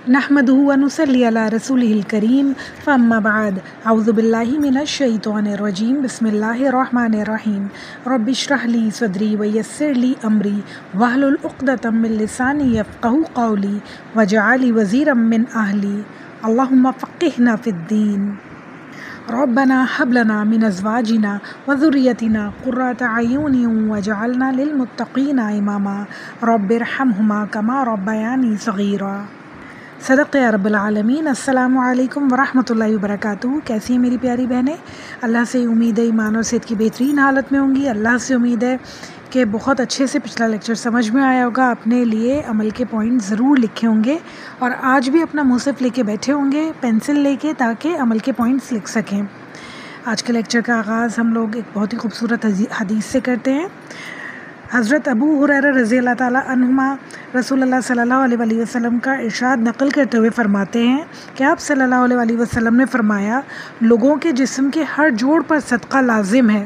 نحمده ونصلي على رسوله الكريم فأما بعد أعوذ بالله من الشيطان الرجيم بسم الله الرحمن الرحيم رب اشرح لي صدري ويسر لي أمري واحلل عقدة من لساني يفقهوا قولي واجعل وزيرا من أهلي اللهم فقهنا في الدين ربنا هب لنا من أزواجنا وذريتنا قرة أعين واجعلنا للمتقين إماما رب ارحمهما كما ربياني صغيرا صدق یا رب العالمین۔ السلام علیکم ورحمۃ اللہ وبرکاتہ۔ کیسی ہیں میری پیاری بہنیں؟ اللہ سے امید ہے ایمان اور صحت کی بہترین حالت میں ہوں گی۔ اللہ سے امید ہے کہ بہت اچھے سے پچھلا لیکچر سمجھ میں آیا ہوگا، اپنے لیے عمل کے پوائنٹ ضرور لکھے ہوں گے اور آج بھی اپنا مصحف لے کے بیٹھے ہوں گے پینسل لے کے، تاکہ عمل کے پوائنٹس لکھ سکیں۔ آج کے لیکچر کا آغاز ہم لوگ ایک بہت ہی خوبصورت حدیث سے کرتے ہیں۔ حضرت ابو ہریرہ رضی اللہ تعالیٰ عنہما رسول اللہ صلی اللہ علیہ وآلہ وسلم کا ارشاد نقل کرتے ہوئے فرماتے ہیں کہ آپ صلی اللہ علیہ وآلہ وسلم نے فرمایا، لوگوں کے جسم کے ہر جوڑ پر صدقہ لازم ہے،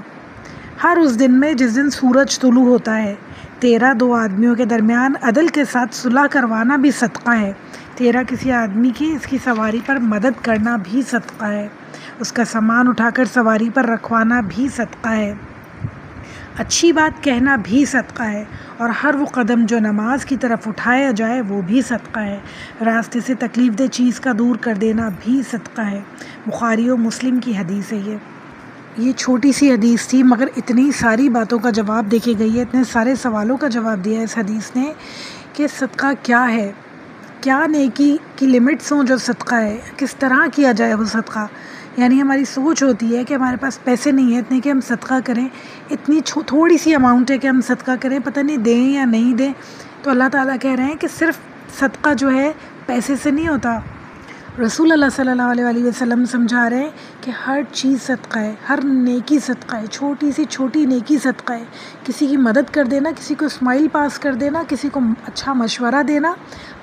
ہر اس دن میں جس دن سورج طلوع ہوتا ہے۔ 13 دو آدمیوں کے درمیان عدل کے ساتھ صلح کروانا بھی صدقہ ہے۔ 13 کسی آدمی کی اس کی سواری پر مدد کرنا بھی صدقہ ہے۔ اس کا سامان اٹھا کر سواری پر رکھوانا بھی صدقہ ہے۔ اچھی بات کہنا بھی صدقہ ہے، اور ہر وہ قدم جو نماز کی طرف اٹھایا جائے وہ بھی صدقہ ہے۔ راستے سے تکلیف دہ چیز کا دور کر دینا بھی صدقہ ہے۔ بخاری و مسلم کی حدیث ہے یہ چھوٹی سی حدیث تھی، مگر اتنی ساری باتوں کا جواب دیکھی گئی ہے، اتنے سارے سوالوں کا جواب دیا ہے اس حدیث نے کہ صدقہ کیا ہے، کیا نیکی کی لمٹس ہوں جو صدقہ ہے، کس طرح کیا جائے وہ صدقہ۔ یعنی ہماری سوچ ہوتی ہے کہ ہمارے پاس پیسے نہیں ہیں اتنے کہ ہم صدقہ کریں، اتنی تھوڑی سی اماؤنٹ ہے کہ ہم صدقہ کریں، پتہ نہیں دیں یا نہیں دیں۔ تو اللہ تعالیٰ کہہ رہے ہیں کہ صرف صدقہ جو ہے پیسے سے نہیں ہوتا۔ رسول اللہ صلی اللہ علیہ وآلہ وسلم سمجھا رہے ہیں کہ ہر چیز صدقہ ہے، ہر نیکی صدقہ ہے، چھوٹی سی چھوٹی نیکی صدقہ ہے۔ کسی کی مدد کر دینا، کسی کو اسمائل پاس کر دینا، کسی کو اچھا مشورہ دینا،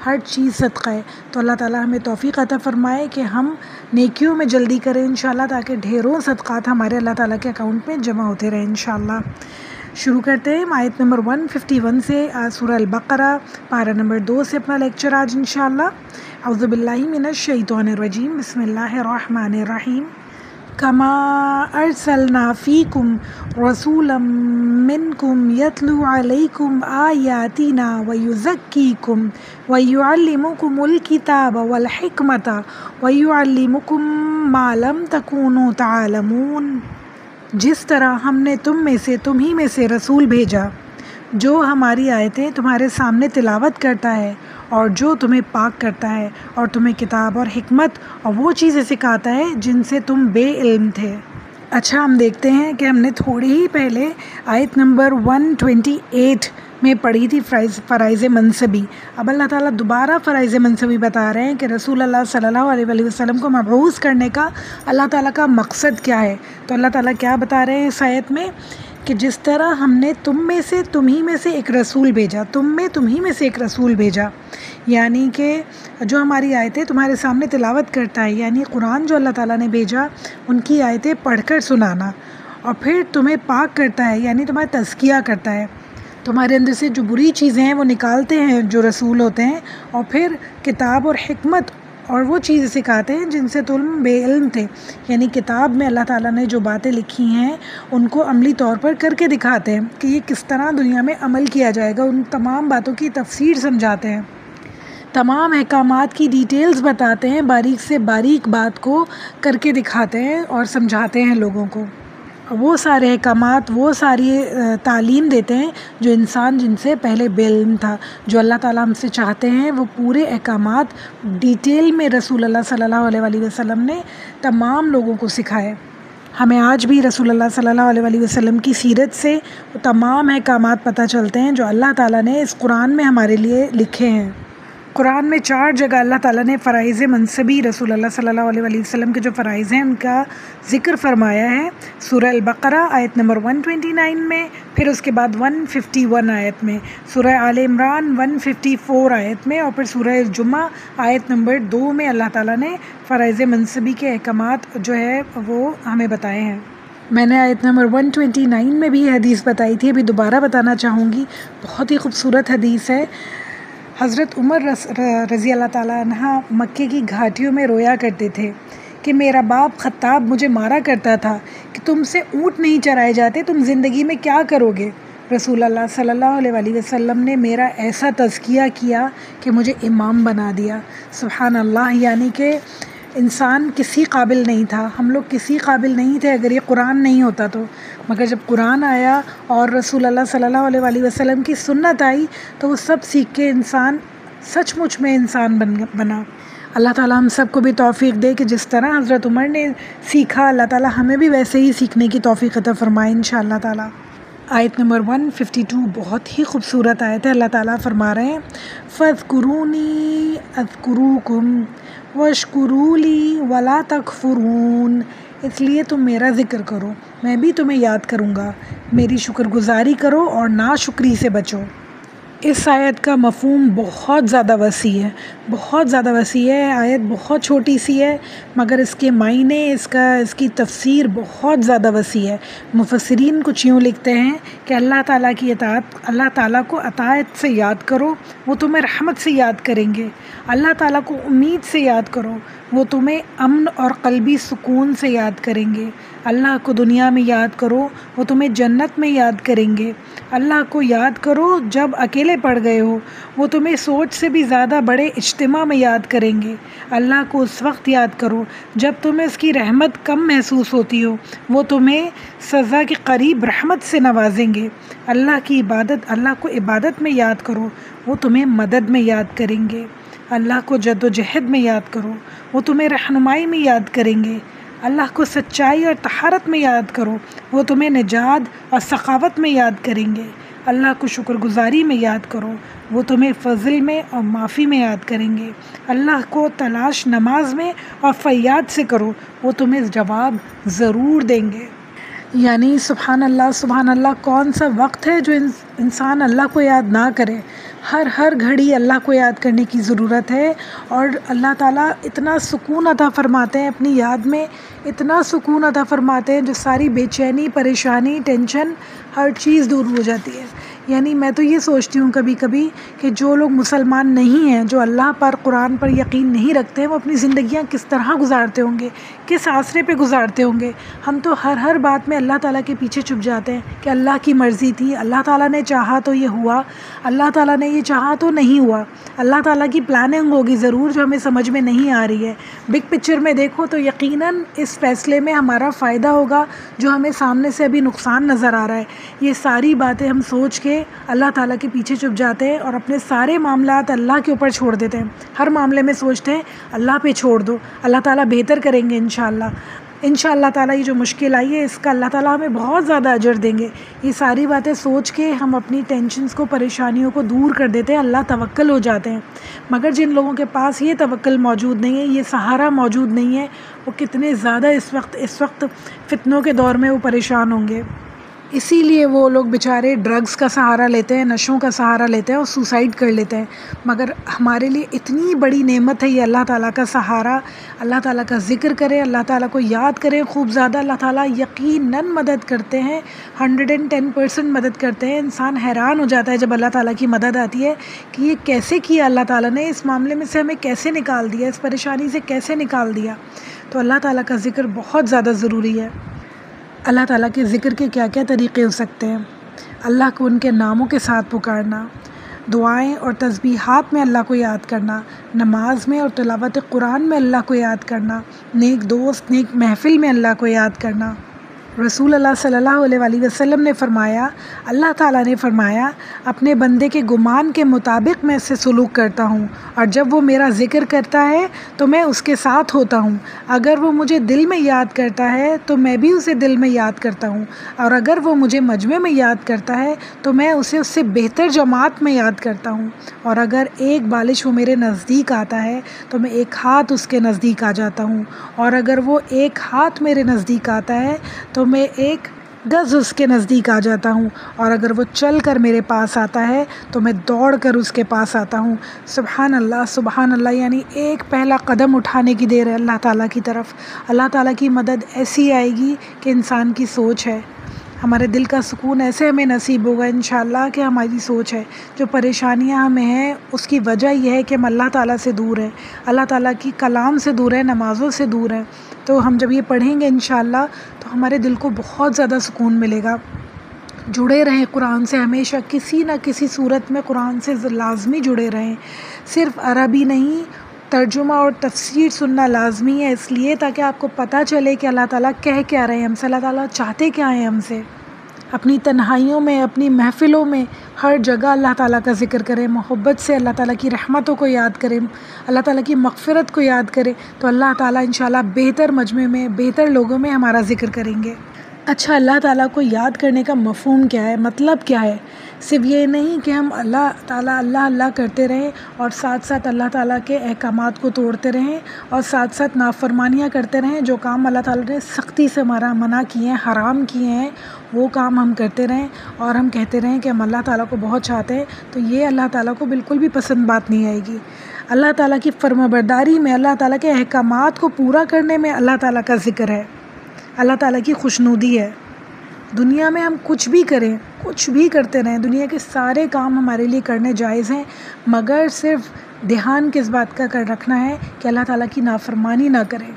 ہر چیز صدقہ ہے۔ تو اللہ تعالیٰ ہمیں توفیق عطا فرمائے کہ ہم نیکیوں میں جلدی کریں انشاءاللہ، تاکہ ڈھیروں صدقات ہمارے اللہ تعالیٰ کے اکاؤنٹ میں جمع ہوتے رہیں انشاءاللہ۔ شروع کرتے ہیں آیت نمبر 151 سے، سورہ البقرہ پارہ نمبر 2 سے اپنا لیکچر آج انشاءاللہ۔ اعوذ باللہ من الشیطان الرجیم بسم اللہ الرحمن الرحیم۔ کما ارسلنا فیکم رسولا منکم یتلو علیکم آیاتنا ویزکیکم ویعلمکم الکتاب والحکمت ویعلمکم ما لم تکونوا تعلمون۔ جس طرح ہم نے تمہیں میں سے رسول بھیجا جو ہماری آیتیں تمہارے سامنے تلاوت کرتا ہے، اور جو تمہیں پاک کرتا ہے، اور تمہیں کتاب اور حکمت اور وہ چیزیں سکھاتا ہے جن سے تم بے علم تھے۔ اچھا، ہم دیکھتے ہیں کہ ہم نے تھوڑی ہی پہلے آیت نمبر 128 میں پڑھی تھی فرائض منصبی۔ اب اللہ تعالیٰ دوبارہ فرائض منصبی بتا رہے ہیں کہ رسول اللہ صلی اللہ علیہ وآلہ وسلم کو مبعوث کرنے کا اللہ تعالیٰ کا مقصد کیا ہے۔ تو اللہ تعالیٰ کیا بتا رہے ہیں اس آیت میں کہ جس طرح ہم نے تمہیں میں سے ایک رسول بھیجا، تمہیں میں سے ایک رسول بھیجا، یعنی کہ جو ہماری آیتیں تمہارے سامنے تلاوت کرتا ہے، یعنی قرآن جو اللہ تعالیٰ نے بھیجا ان کی آیتیں پڑھ کر سنانا، اور پھر تمہیں پاک کرتا ہے، یعنی تمہارا تزکیہ کرتا ہے، تمہارے اندر سے جو بری چیزیں ہیں وہ نکالتے ہیں جو رسول ہوتے ہیں، اور پھر کتاب اور حکمت اور وہ چیزیں سکھاتے ہیں جن سے تم بے علم تھے۔ یعنی کتاب میں اللہ تعالیٰ نے جو باتیں لکھی ہیں ان کو عملی طور پر کر کے دکھاتے ہیں کہ یہ کس طرح دنیا میں عمل کیا جائے گا، ان تمام باتوں کی تفسیر سمجھاتے ہیں، تمام احکامات کی ڈیٹیلز بتاتے ہیں، باریک سے باریک بات کو کر کے دکھاتے ہیں اور سمجھاتے ہیں لوگوں کو۔ وہ سارے احکامات، وہ ساری تعلیم دیتے ہیں جو انسان جن سے پہلے بے علم تھا۔ جو اللہ تعالیٰ ہم سے چاہتے ہیں وہ پورے احکامات ڈیٹیل میں رسول اللہ صلی اللہ علیہ وآلہ وسلم نے تمام لوگوں کو سکھائے۔ ہمیں آج بھی رسول اللہ صلی اللہ علیہ وآلہ وسلم کی سیرت سے وہ تمام احکامات پتہ چلتے ہیں جو اللہ تعالیٰ نے اس قرآن میں ہمارے لیے لکھے ہیں۔ قرآن میں 4 جگہ اللہ تعالیٰ نے فرائض منصبی رسول اللہ صلی اللہ علیہ وآلہ وسلم کے جو فرائض ہیں ان کا ذکر فرمایا ہے۔ سورہ البقرہ آیت نمبر 129 میں، پھر اس کے بعد 151 آیت میں، سورہ آل عمران 154 آیت میں، اور پھر سورہ الجمعہ آیت نمبر 2 میں اللہ تعالیٰ نے فرائض منصبی کے احکامات جو ہے وہ ہمیں بتائے ہیں۔ میں نے آیت نمبر 129 میں بھی یہ حدیث بتائی تھی، ابھی دوبارہ بتانا چاہوں گی، بہت ہی خوبصورت حدیث ہے۔ حضرت عمر رضی اللہ تعالیٰ عنہ مکے کی گھاٹیوں میں رویا کرتے تھے کہ میرا باپ خطاب مجھے مارا کرتا تھا کہ تم سے اونٹ نہیں چرائے جاتے، تم زندگی میں کیا کرو گے؟ رسول اللہ صلی اللہ علیہ وآلہ وسلم نے میرا ایسا تزکیہ کیا کہ مجھے امام بنا دیا۔ سبحان اللہ، یعنی کہ انسان کسی قابل نہیں تھا، ہم لوگ کسی قابل نہیں تھے اگر یہ قرآن نہیں ہوتا تو، مگر جب قرآن آیا اور رسول اللہ صلی اللہ علیہ وآلہ وسلم کی سنت آئی تو وہ سب سیکھ کے انسان سچ مچ میں انسان بنا۔ اللہ تعالیٰ ہم سب کو بھی توفیق دے کہ جس طرح حضرت عمر نے سیکھا، اللہ تعالیٰ ہمیں بھی ویسے ہی سیکھنے کی توفیق عطا فرمائے انشاءاللہ تعالیٰ۔ آیت نمبر 152 بہت ہی خوبصورت آیت ہے۔ اللہ تعالیٰ فرما رہے ہیں فَاذْكُرُونِي أَذْكُرُوكُمْ وَاشْكُرُوا لِي وَلَا تَكْفُرُونَ، اس لیے تم میرا ذکر کرو، میں بھی تمہیں یاد کروں گا، میری شکر گزاری کرو اور ناشکری سے بچو۔ اس آیت کا مفہوم بہت زیادہ وسیع ہے، بہت زیادہ وسیع ہے۔ آیت بہت چھوٹی سی ہے مگر اس کے معنی، اس کی تفسیر بہت زیادہ وسیع ہے۔ مفسرین کچھ یوں لکھتے ہیں کہ اللہ تعالیٰ کی اطاعت، اللہ تعالیٰ کو اطاعت سے یاد کرو، وہ تمہیں رحمت سے یاد کریں گے۔ اللہ تعالیٰ کو امید سے یاد کرو، وہ تمہیں امن اور قلبی سکون سے یاد کریں گے۔ اللہ کو دنیا میں یاد کرو، وہ تمہیں جنت میں یاد کریں گے۔ اللہ کو یاد کرو جب اکیلے پڑ گئے ہو، وہ تمہیں سوچ سے بھی زیادہ بڑے اجتماع میں یاد کریں گے۔ اللہ کو اس وقت یاد کرو جب تمہیں اس کی رحمت کم محسوس ہوتی ہو، وہ تمہیں سزا کے قریب رحمت سے نوازیں گے۔ اللہ کو عبادت میں یاد کرو، وہ تمہیں مدد میں یاد کریں گے۔ اللہ کو جد و جہد میں یاد کرو، وہ تمہیں رہنمائی میں یاد کریں گے۔ اللہ کو سچائی اور طہارت میں یاد کرو، وہ تمہیں نجات اور سخاوت میں یاد کریں گے۔ اللہ کو شکر گزاری میں یاد کرو، وہ تمہیں فضل میں اور معافی میں یاد کریں گے۔ اللہ کو تلاش نماز میں اور فریاد سے کرو، وہ تمہیں جواب ضرور دیں گے۔ یعنی سبحان اللہ، کون سا وقت ہے جو انسان اللہ کو یاد نہ کرے؟ ہر گھڑی اللہ کو یاد کرنے کی ضرورت ہے، اور اللہ تعالیٰ اتنا سکون عطا فرماتے ہیں اپنی یاد میں، اتنا سکون عطا فرماتے ہیں جو ساری بے چینی، پریشانی، ٹینشن، ہر چیز دور ہو جاتی ہے۔ یعنی میں تو یہ سوچتی ہوں کبھی کبھی کہ جو لوگ مسلمان نہیں ہیں، جو اللہ پر، قرآن پر یقین نہیں رکھتے ہیں، وہ اپنی زندگیاں کس طرح گزارتے ہوں گے، کس آسرے پہ گزارتے ہوں گے۔ ہم تو ہر بات میں اللہ تعالیٰ کے پیچھے چھپ جاتے ہیں کہ اللہ کی مرضی تھی، اللہ تعالیٰ نے چاہا تو یہ ہوا، اللہ تعالیٰ نے یہ چاہا تو نہیں ہوا۔ اللہ تعالیٰ کی پلاننگ ہوگی ضرور جو ہمیں سمجھ میں نہیں آ رہی ہے۔ بگ پکچر میں دیکھو تو یقیناً اس فیصلے میں ہمارا فائدہ ہوگا جو ہمیں سامنے سے ابھی نقصان نظر آ رہا ہے۔ یہ ساری باتیں ہم سوچ کے اللہ تعالیٰ کے پیچھے چھپ جاتے ہیں اور اپنے سارے معاملات اللہ کے اوپر چھوڑ دیتے ہیں۔ ہر معاملے میں سوچتے ہیں اللہ پہ چھوڑ دو، اللہ تعالیٰ بہتر کریں گے انشاءاللہ تعالیٰ۔ یہ جو مشکل آئی ہے اس کا اللہ تعالیٰ ہمیں بہت زیادہ اجر دیں گے۔ یہ ساری باتیں سوچ کے ہم اپنی ٹینشنز کو، پریشانیوں کو دور کر دیتے ہیں، اللہ توکل ہو جاتے ہیں۔ مگر جن لوگوں کے پاس یہ توکل موجود نہیں ہے، یہ سہارا موجود نہیں ہے، وہ کتنے زیادہ اس وقت فتنوں کے دور میں وہ پریشان ہوں گے۔ اسی لیے وہ لوگ بیچارے ڈرگز کا سہارا لیتے ہیں، نشوں کا سہارا لیتے ہیں اور سوسائڈ کر لیتے ہیں۔ مگر ہمارے لیے اتنی بڑی نعمت ہے یہ اللہ تعالیٰ کا سہارا، اللہ تعالیٰ کا ذکر کریں، اللہ تعالیٰ کو یاد کریں خوب زیادہ۔ اللہ تعالیٰ یقیناً مدد کرتے ہیں، 110% مدد کرتے ہیں۔ انسان حیران ہو جاتا ہے جب اللہ تعالیٰ کی مدد آتی ہے کہ یہ کیسے کیا اللہ تعالیٰ نے، اس معاملے میں سے ہمیں کیسے نکال دیا، اس پریشانی سے کیسے نکال دیا۔ تو اللہ تعالیٰ کا ذکر بہت زیادہ ضروری ہے۔ اللہ تعالیٰ کے ذکر کے کیا کیا طریقے ہو سکتے ہیں؟ اللہ کو ان کے ناموں کے ساتھ پکارنا، دعائیں اور تسبیحات میں اللہ کو یاد کرنا، نماز میں اور تلاوت قرآن میں اللہ کو یاد کرنا، نیک دوست، نیک محفل میں اللہ کو یاد کرنا۔ رسول اللہ صلی اللہ علیہ وآلہ وسلم نے فرمایا، اللہ تعالیٰ نے فرمایا، اپنے بندے کے گمان کے مطابق میں اس سے سلوک کرتا ہوں، اور جب وہ میرا ذکر کرتا ہے تو میں اس کے ساتھ ہوتا ہوں۔ اگر وہ مجھے دل میں یاد کرتا ہے تو میں بھی اسے دل میں یاد کرتا ہوں، اور اگر وہ مجھے مجمع میں یاد کرتا ہے تو میں اسے اس سے بہتر جماعت میں یاد کرتا ہوں، اور اگر ایک بالش وہ میرے نزدیک آتا ہے تو میں ایک ہاتھ اس کے نزدیک آ جاتا ہوں، اور اگر وہ ایک ہاتھ میرے نزدیک آتا ہے تو میں ایک گز اس کے نزدیک آ جاتا ہوں، اور اگر وہ چل کر میرے پاس آتا ہے تو میں دوڑ کر اس کے پاس آتا ہوں۔ سبحان اللہ، یعنی ایک پہلا قدم اٹھانے کی دیر ہے اللہ تعالیٰ کی طرف۔ اللہ تعالیٰ کی مدد ایسی آئے گی کہ انسان کی سوچ ہے۔ ہمارے دل کا سکون ایسے ہمیں نصیب ہوگا انشاءاللہ کہ ہماری سوچ ہے جو پریشانیاں ہمیں ہیں اس کی وجہ یہ ہے کہ ہم اللہ تعالیٰ سے دور ہیں، اللہ تعالیٰ کی کلام سے دور ہیں، نمازوں سے دور ہیں. تو ہم جب یہ پڑھیں گے انشاءاللہ تو ہمارے دل کو بہت زیادہ سکون ملے گا. جڑے رہیں قرآن سے، ہمیشہ کسی نہ کسی صورت میں قرآن سے لازمی جڑے رہیں. صرف عربی نہیں، ترجمہ اور تفسیر سننا لازمی ہے، اس لیے تاکہ آپ کو پتہ چلے کہ اللہ تعالیٰ کہہ کیا رہے ہیں ہم سے، اللہ تعالیٰ چاہتے کیا ہیں ہم سے. اپنی تنہائیوں میں، اپنی محفلوں میں ہر جگہ اللہ تعالیٰ کا ذکر کریں، محبت سے اللہ تعالیٰ کی رحمتوں کو یاد کریں، اللہ تعالیٰ کی مغفرت کو یاد کریں، تو اللہ تعالیٰ انشاءاللہ بہتر مجمع میں، بہتر لوگوں میں ہمارا ذکر کریں گے. اچھا، اللہ تعالیٰ کو یاد کرنے کا مفہوم کیا ہے، مطلب کیا ہے؟ صرف یہ نہیں کہ ہم اللہ تعالیٰ اللہ اللہ کرتے رہیں اور ساتھ ساتھ اللہ تعالیٰ کے احکامات کو توڑتے رہیں اور ساتھ ساتھ نافرمانیاں کرتے رہیں. جو کام اللہ تعالیٰ نے سختی سے ہمارا منع کیے ہیں، حرام کیے ہیں، وہ کام ہم کرتے رہیں اور ہم کہتے رہیں کہ ہم اللہ تعالیٰ کو بہت چاہتے ہیں، تو یہ اللہ تعالیٰ کو بالکل بھی پسند بات نہیں آئے گی. اللہ تعالیٰ کی فرمانبرداری میں، اللہ تعالیٰ کے احکامات کو پورا کرنے میں اللہ تعالیٰ کا ذکر ہے، اللہ تعالیٰ کی خوشنودی ہے. دنیا میں ہم کچھ بھی کریں، کچھ بھی کرتے رہیں، دنیا کے سارے کام ہمارے لیے کرنے جائز ہیں، مگر صرف دھیان کس بات کا کر رکھنا ہے کہ اللہ تعالیٰ کی نافرمانی نہ کریں.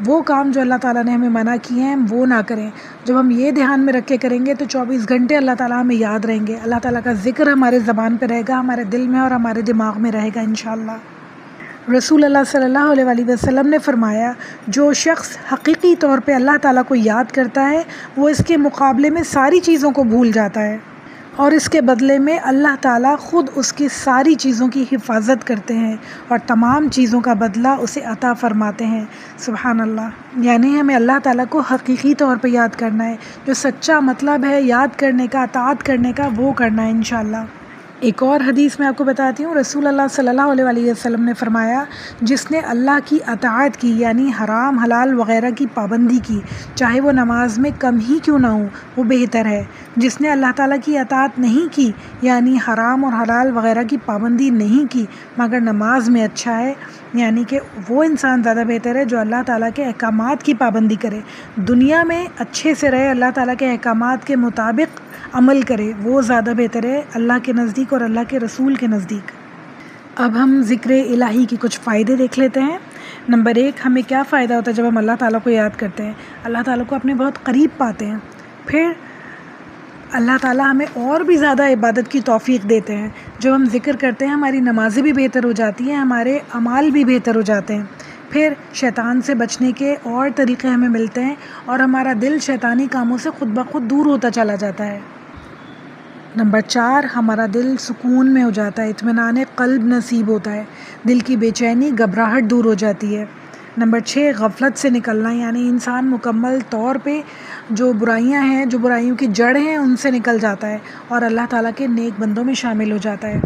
وہ کام جو اللہ تعالیٰ نے ہمیں منع کیے ہیں وہ نہ کریں. جب ہم یہ دھیان میں رکھ کے کریں گے تو 24 گھنٹے اللہ تعالیٰ ہمیں یاد رہیں گے، اللہ تعالیٰ کا ذکر ہمارے زبان پہ رہے گا، ہمارے دل میں اور ہمارے دماغ میں رہے گا انشاءاللہ. رسول اللہ صلی اللہ علیہ وسلم نے فرمایا، جو شخص حقیقی طور پہ اللہ تعالیٰ کو یاد کرتا ہے وہ اس کے مقابلے میں ساری چیزوں کو بھول جاتا ہے، اور اس کے بدلے میں اللہ تعالیٰ خود اس کی ساری چیزوں کی حفاظت کرتے ہیں اور تمام چیزوں کا بدلہ اسے عطا فرماتے ہیں. سبحان اللہ. یعنی ہمیں اللہ تعالیٰ کو حقیقی طور پہ یاد کرنا ہے، جو سچا مطلب ہے یاد کرنے کا، اطاعت کرنے کا، وہ کرنا ہے انشاءاللہ. ایک اور حدیث میں آپ کو بتاتی ہوں. رسول اللہ صلی اللہ علیہ وسلم نے فرمایا، جس نے اللہ کی اطاعت کی یعنی حرام حلال وغیرہ کی پابندی کی، چاہے وہ نماز میں کم ہی کیوں نہ ہو، وہ بہتر ہے. جس نے اللہ تعالیٰ کی اطاعت نہیں کی یعنی حرام اور حلال وغیرہ کی پابندی نہیں کی مگر نماز میں اچھا ہے، یعنی کہ وہ انسان زیادہ بہتر ہے جو اللہ تعالیٰ کے احکامات کی پابندی کرے، دنیا میں اچھے سے رہے، اللہ تعالیٰ کے احکامات کے مطابق عمل کرے، وہ زیادہ بہتر ہے اللہ کے نزدیک اور اللہ کے رسول کے نزدیک. اب ہم ذکر الہی کی کچھ فائدے دیکھ لیتے ہیں. نمبر 1، ہمیں کیا فائدہ ہوتا ہے جب ہم اللہ تعالیٰ کو یاد کرتے ہیں؟ اللہ تعالیٰ کو اپنے بہت قریب پاتے ہیں. پھر اللہ تعالیٰ ہمیں اور بھی زیادہ عبادت کی توفیق دیتے ہیں. جب ہم ذکر کرتے ہیں ہماری نمازیں بھی بہتر ہو جاتی ہیں، ہمارے اعمال بھی بہتر ہو جاتے ہیں. پھر شیطان سے بچنے کے اور طریقے ہمیں ملتے ہیں اور ہمارا دل شیطانی کاموں سے خود بخود دور ہوتا چلا جاتا ہے. نمبر 4، ہمارا دل سکون میں ہو جاتا ہے، اطمینان قلب نصیب ہوتا ہے، دل کی بے چینی گھبراہٹ دور ہو جاتی ہے. نمبر 6، غفلت سے نکلنا، یعنی انسان مکمل طور پہ جو برائیاں ہیں، جو برائیوں کی جڑ ہیں، ان سے نکل جاتا ہے اور اللہ تعالیٰ کے نیک بندوں میں شامل ہو جاتا ہے.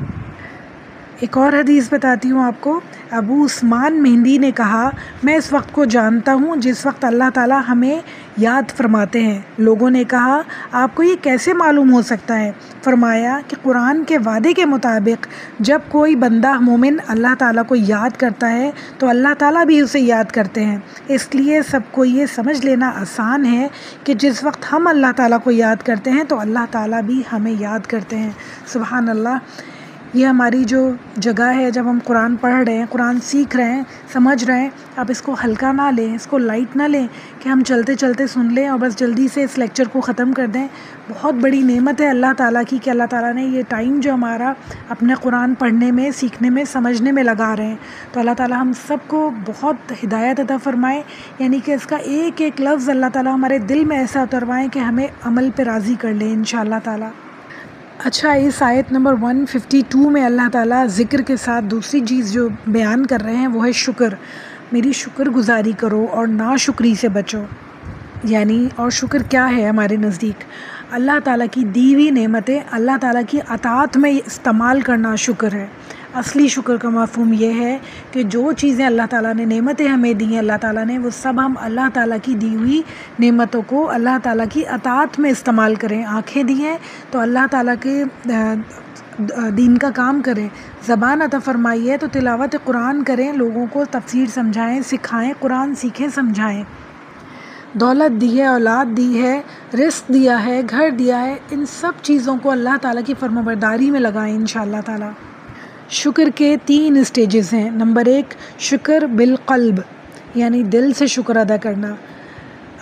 ایک اور حدیث بتاتی ہوں آپ کو. ابو عثمان مہندی نے کہا، میں اس وقت کو جانتا ہوں جس وقت اللہ تعالیٰ ہمیں یاد فرماتے ہیں. لوگوں نے کہا، آپ کو یہ کیسے معلوم ہو سکتا ہے؟ فرمایا کہ قرآن کے وعدے کے مطابق جب کوئی بندہ مومن اللہ تعالیٰ کو یاد کرتا ہے تو اللہ تعالیٰ بھی اسے یاد کرتے ہیں. اس لیے سب کو یہ سمجھ لینا آسان ہے کہ جس وقت ہم اللہ تعالیٰ کو یاد کرتے ہیں تو اللہ تعالیٰ بھی ہمیں یاد کرتے ہیں. سبحان اللہ. یہ ہماری جو جگہ ہے جب ہم قرآن پڑھ رہے ہیں، قرآن سیکھ رہے ہیں، سمجھ رہے ہیں، آپ اس کو ہلکا نہ لیں، اس کو لائٹ نہ لیں کہ ہم چلتے چلتے سن لیں اور بس جلدی سے اس لیکچر کو ختم کر دیں. بہت بڑی نعمت ہے اللہ تعالیٰ کی کہ اللہ تعالیٰ نے یہ ٹائم جو ہمارا اپنے قرآن پڑھنے میں، سیکھنے میں، سمجھنے میں لگا رہے ہیں. تو اللہ تعالیٰ ہم سب کو بہت ہدایت عطا فرمائے، یعنی کہ اس کا ایک ایک لفظ اللہ تعالیٰ ہمارے دل میں ایسا اتروائیں کہ ہمیں عمل پہ راضی کر لیں انشاءاللہ تعالیٰ. اچھا، اس آیت نمبر 152 میں اللہ تعالیٰ ذکر کے ساتھ دوسری چیز جو بیان کر رہے ہیں وہ ہے شکر. میری شکر گزاری کرو اور ناشکری سے بچو. یعنی اور شکر کیا ہے ہمارے نزدیک؟ اللہ تعالیٰ کی دی ہوئی نعمتیں اللہ تعالیٰ کی اطاعت میں استعمال کرنا شکر ہے. اصلی شکر کا مفہوم یہ ہے کہ جو چیزیں اللہ تعالیٰ نے نعمتیں ہمیں دی ہیں اللہ تعالیٰ نے، وہ سب ہم اللہ تعالیٰ کی دی ہوئی نعمتوں کو اللہ تعالیٰ کی اطاعت میں استعمال کریں. آنکھیں دی ہیں تو اللہ تعالیٰ کے دین کا کام کریں. زبان عطا فرمائی ہے تو تلاوت قرآن کریں، لوگوں کو تفسیر سمجھائیں، سکھائیں، قرآن سیکھیں، سمجھائیں. دولت دی ہے، اولاد دی ہے، رزق دیا ہے، گھر دیا ہے، ان سب چیزوں کو اللہ تعالیٰ کی فرمانبرداری میں لگائیں انشاءاللہ تعالیٰ۔ شکر کے 3 اسٹیجز ہیں۔ نمبر 1 شکر بالقلب، یعنی دل سے شکر ادا کرنا،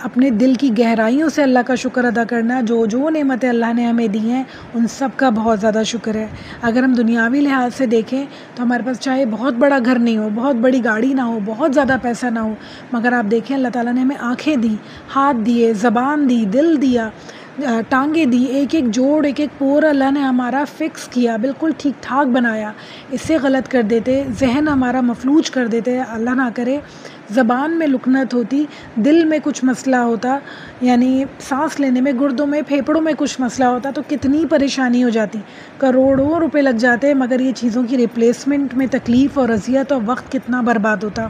اپنے دل کی گہرائیوں سے اللہ کا شکر ادا کرنا۔ جو نعمتیں اللہ نے ہمیں دی ہیں ان سب کا بہت زیادہ شکر ہے۔ اگر ہم دنیاوی لحاظ سے دیکھیں تو ہمارے پاس چاہے بہت بڑا گھر نہیں ہو، بہت بڑی گاڑی نہ ہو، بہت زیادہ پیسہ نہ ہو، مگر آپ دیکھیں اللہ تعالیٰ نے ہمیں آنکھیں دی، ہاتھ دیے، زبان دی، دل دیا، ٹانگیں دی، ایک ایک جوڑ، ایک ایک پور اللہ نے ہمارا فکس کیا، بالکل ٹھیک ٹھاک بنایا۔ اس سے غلط کر دیتے، ذہن ہمارا مفلوج کر دیتے، اللہ نہ کرے زبان میں لکنت ہوتی، دل میں کچھ مسئلہ ہوتا، یعنی سانس لینے میں، گردوں میں، پھیپھڑوں میں کچھ مسئلہ ہوتا تو کتنی پریشانی ہو جاتی، کروڑوں روپے لگ جاتے، مگر یہ چیزوں کی ریپلیسمنٹ میں تکلیف اور اذیت اور وقت کتنا برباد ہوتا۔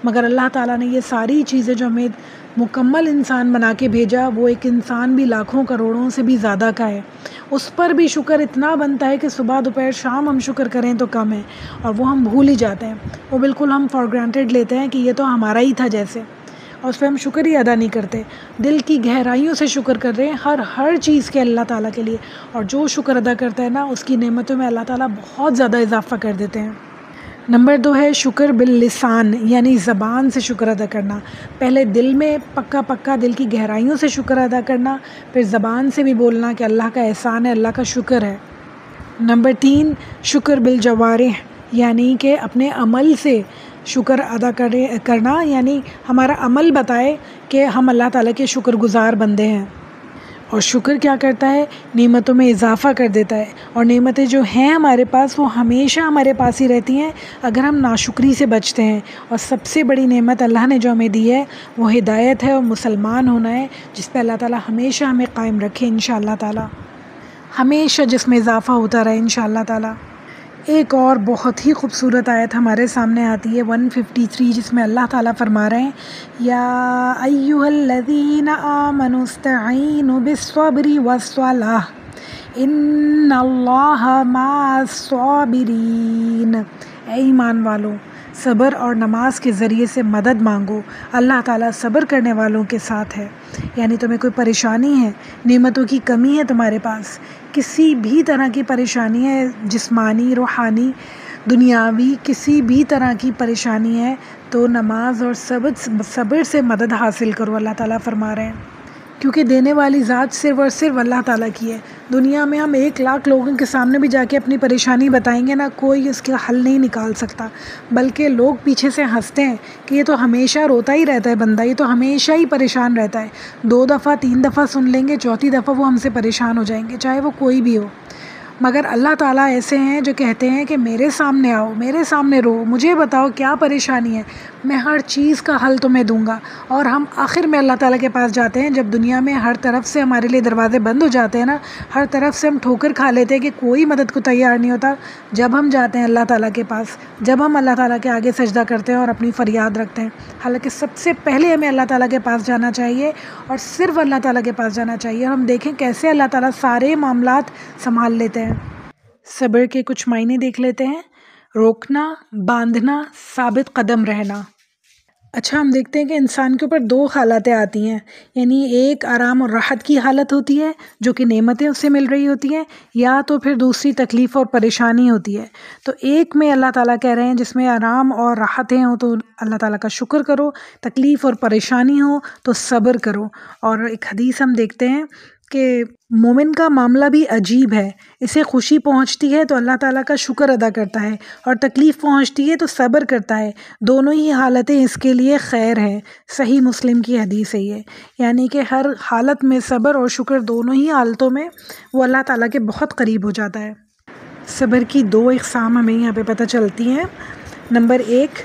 مگر اللہ تعالیٰ نے یہ ساری چیزیں جو ہمیں مکمل انسان بنا کے بھیجا، وہ ایک انسان بھی لاکھوں کروڑوں سے بھی زیادہ کا ہے، اس پر بھی شکر اتنا بنتا ہے کہ صبح دوپہر شام ہم شکر کریں تو کم ہے، اور وہ ہم بھول ہی جاتے ہیں، وہ بالکل ہم فار گرانٹیڈ لیتے ہیں کہ یہ تو ہمارا ہی تھا جیسے، اور اس پہ ہم شکر ہی ادا نہیں کرتے۔ دل کی گہرائیوں سے شکر کر رہے ہیں ہر چیز کے اللہ تعالیٰ کے لیے، اور جو شکر ادا کرتا ہے نا اس کی نعمتوں میں اللہ تعالیٰ بہت زیادہ اضافہ کر دیتے ہیں۔ نمبر 2 ہے شکر باللسان، یعنی زبان سے شکر ادا کرنا۔ پہلے دل میں پکا دل کی گہرائیوں سے شکر ادا کرنا، پھر زبان سے بھی بولنا کہ اللہ کا احسان ہے، اللہ کا شکر ہے۔ نمبر 3 شکر بالجوارح، یعنی کہ اپنے عمل سے شکر ادا کرنا، یعنی ہمارا عمل بتائے کہ ہم اللہ تعالیٰ کے شکر گزار بندے ہیں۔ اور شکر کیا کرتا ہے؟ نعمتوں میں اضافہ کر دیتا ہے، اور نعمتیں جو ہیں ہمارے پاس وہ ہمیشہ ہمارے پاس ہی رہتی ہیں اگر ہم ناشکری سے بچتے ہیں۔ اور سب سے بڑی نعمت اللہ نے جو ہمیں دی ہے وہ ہدایت ہے اور مسلمان ہونا ہے، جس پہ اللہ تعالیٰ ہمیشہ ہمیں قائم رکھے انشاءاللہ تعالیٰ، ہمیشہ جس میں اضافہ ہوتا رہے انشاءاللہ تعالیٰ۔ ایک اور بہت ہی خوبصورت آیت ہمارے سامنے آتی ہے 153، جس میں اللہ تعالیٰ فرما رہے ہیں یا ایھا الذین آمنوا استعینوا بالصبر والصلاۃ ان اللہ مع الصابرین۔ اے ایمان والو، صبر اور نماز کے ذریعے سے مدد مانگو، اللہ تعالیٰ صبر کرنے والوں کے ساتھ ہے۔ یعنی تمہیں کوئی پریشانی ہے، نعمتوں کی کمی ہے تمہارے پاس، کسی بھی طرح کی پریشانی ہے، جسمانی، روحانی، دنیاوی، کسی بھی طرح کی پریشانی ہے تو نماز اور صبر سے مدد حاصل کرو، اللہ تعالیٰ فرما رہے ہیں، کیونکہ دینے والی ذات صرف اور صرف اللہ تعالیٰ کی ہے۔ دنیا میں ہم 1,00,000 لوگوں کے سامنے بھی جا کے اپنی پریشانی بتائیں گے نا، کوئی اس کا حل نہیں نکال سکتا، بلکہ لوگ پیچھے سے ہنستے ہیں کہ یہ تو ہمیشہ روتا ہی رہتا ہے بندہ، یہ تو ہمیشہ ہی پریشان رہتا ہے، 2 دفعہ 3 دفعہ سن لیں گے، 4تھی دفعہ وہ ہم سے پریشان ہو جائیں گے، چاہے وہ کوئی بھی ہو۔ مگر اللہ تعالیٰ ایسے ہیں جو کہتے ہیں کہ میرے سامنے آؤ، میرے سامنے رو، مجھے بتاؤ کیا پریشانی ہے، میں ہر چیز کا حل تمہیں دوں گا۔ اور ہم آخر میں اللہ تعالیٰ کے پاس جاتے ہیں جب دنیا میں ہر طرف سے ہمارے لیے دروازے بند ہو جاتے ہیں نا، ہر طرف سے ہم ٹھوکر کھا لیتے ہیں کہ کوئی مدد کو تیار نہیں ہوتا، جب ہم جاتے ہیں اللہ تعالیٰ کے پاس، جب ہم اللہ تعالیٰ کے آگے سجدہ کرتے ہیں اور اپنی فریاد رکھتے ہیں۔ حالانکہ سب سے پہلے ہمیں اللہ تعالیٰ کے پاس جانا چاہیے، اور صرف اللہ تعالیٰ کے پاس جانا چاہیے، اور ہم دیکھیں کیسے اللہ تعالیٰ سارے معاملات سنبھال لیتے ہیں۔ صبر کے کچھ معنی دیکھ لیتے ہیں۔ روکنا، باندھنا، ثابت قدم رہنا۔ اچھا، ہم دیکھتے ہیں کہ انسان کے اوپر 2 حالتیں آتی ہیں، یعنی ایک آرام اور راحت کی حالت ہوتی ہے جو کہ نعمتیں اس سے مل رہی ہوتی ہیں، یا تو پھر دوسری تکلیف اور پریشانی ہوتی ہے۔ تو ایک میں اللہ تعالیٰ کہہ رہے ہیں جس میں آرام اور راحتیں ہوں تو اللہ تعالیٰ کا شکر کرو، تکلیف اور پریشانی ہو تو صبر کرو۔ اور ایک حدیث ہم دیکھتے ہیں کہ مومن کا معاملہ بھی عجیب ہے، اسے خوشی پہنچتی ہے تو اللہ تعالیٰ کا شکر ادا کرتا ہے، اور تکلیف پہنچتی ہے تو صبر کرتا ہے، دونوں ہی حالتیں اس کے لیے خیر ہے۔ صحیح مسلم کی حدیث ہے یہ، یعنی کہ ہر حالت میں صبر اور شکر، دونوں ہی حالتوں میں وہ اللہ تعالیٰ کے بہت قریب ہو جاتا ہے۔ صبر کی 2 اقسام ہمیں یہاں پہ پتہ چلتی ہیں۔ نمبر 1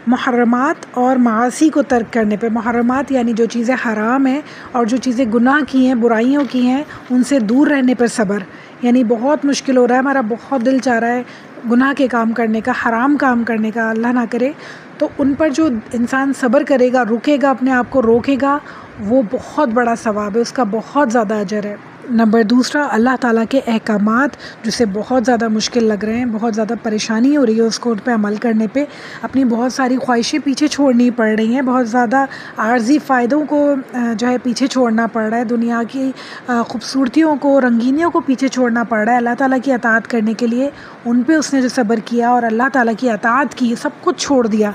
محرمات اور معاصی کو ترک کرنے پہ۔ محرمات یعنی جو چیزیں حرام ہیں اور جو چیزیں گناہ کی ہیں، برائیوں کی ہیں، ان سے دور رہنے پر صبر، یعنی بہت مشکل ہو رہا ہے، ہمارا بہت دل چاہ رہا ہے گناہ کے کام کرنے کا، حرام کام کرنے کا، اللہ نہ کرے، تو ان پر جو انسان صبر کرے گا، رکے گا، اپنے آپ کو روکے گا، وہ بہت بڑا ثواب ہے، اس کا بہت زیادہ اجر ہے۔ نمبر دوسرا، اللہ تعالیٰ کے احکامات جسے بہت زیادہ مشکل لگ رہے ہیں، بہت زیادہ پریشانی ہو رہی ہے اس کو ان پہ عمل کرنے پہ، اپنی بہت ساری خواہشیں پیچھے چھوڑنی پڑ رہی ہیں، بہت زیادہ عارضی فائدوں کو جو ہے پیچھے چھوڑنا پڑ رہا ہے، دنیا کی خوبصورتیوں کو، رنگینیوں کو پیچھے چھوڑنا پڑ رہا ہے اللہ تعالیٰ کی اطاعت کرنے کے لیے۔ ان پہ اس نے جو صبر کیا اور اللہ تعالیٰ کی اطاعت کی، سب کچھ چھوڑ دیا،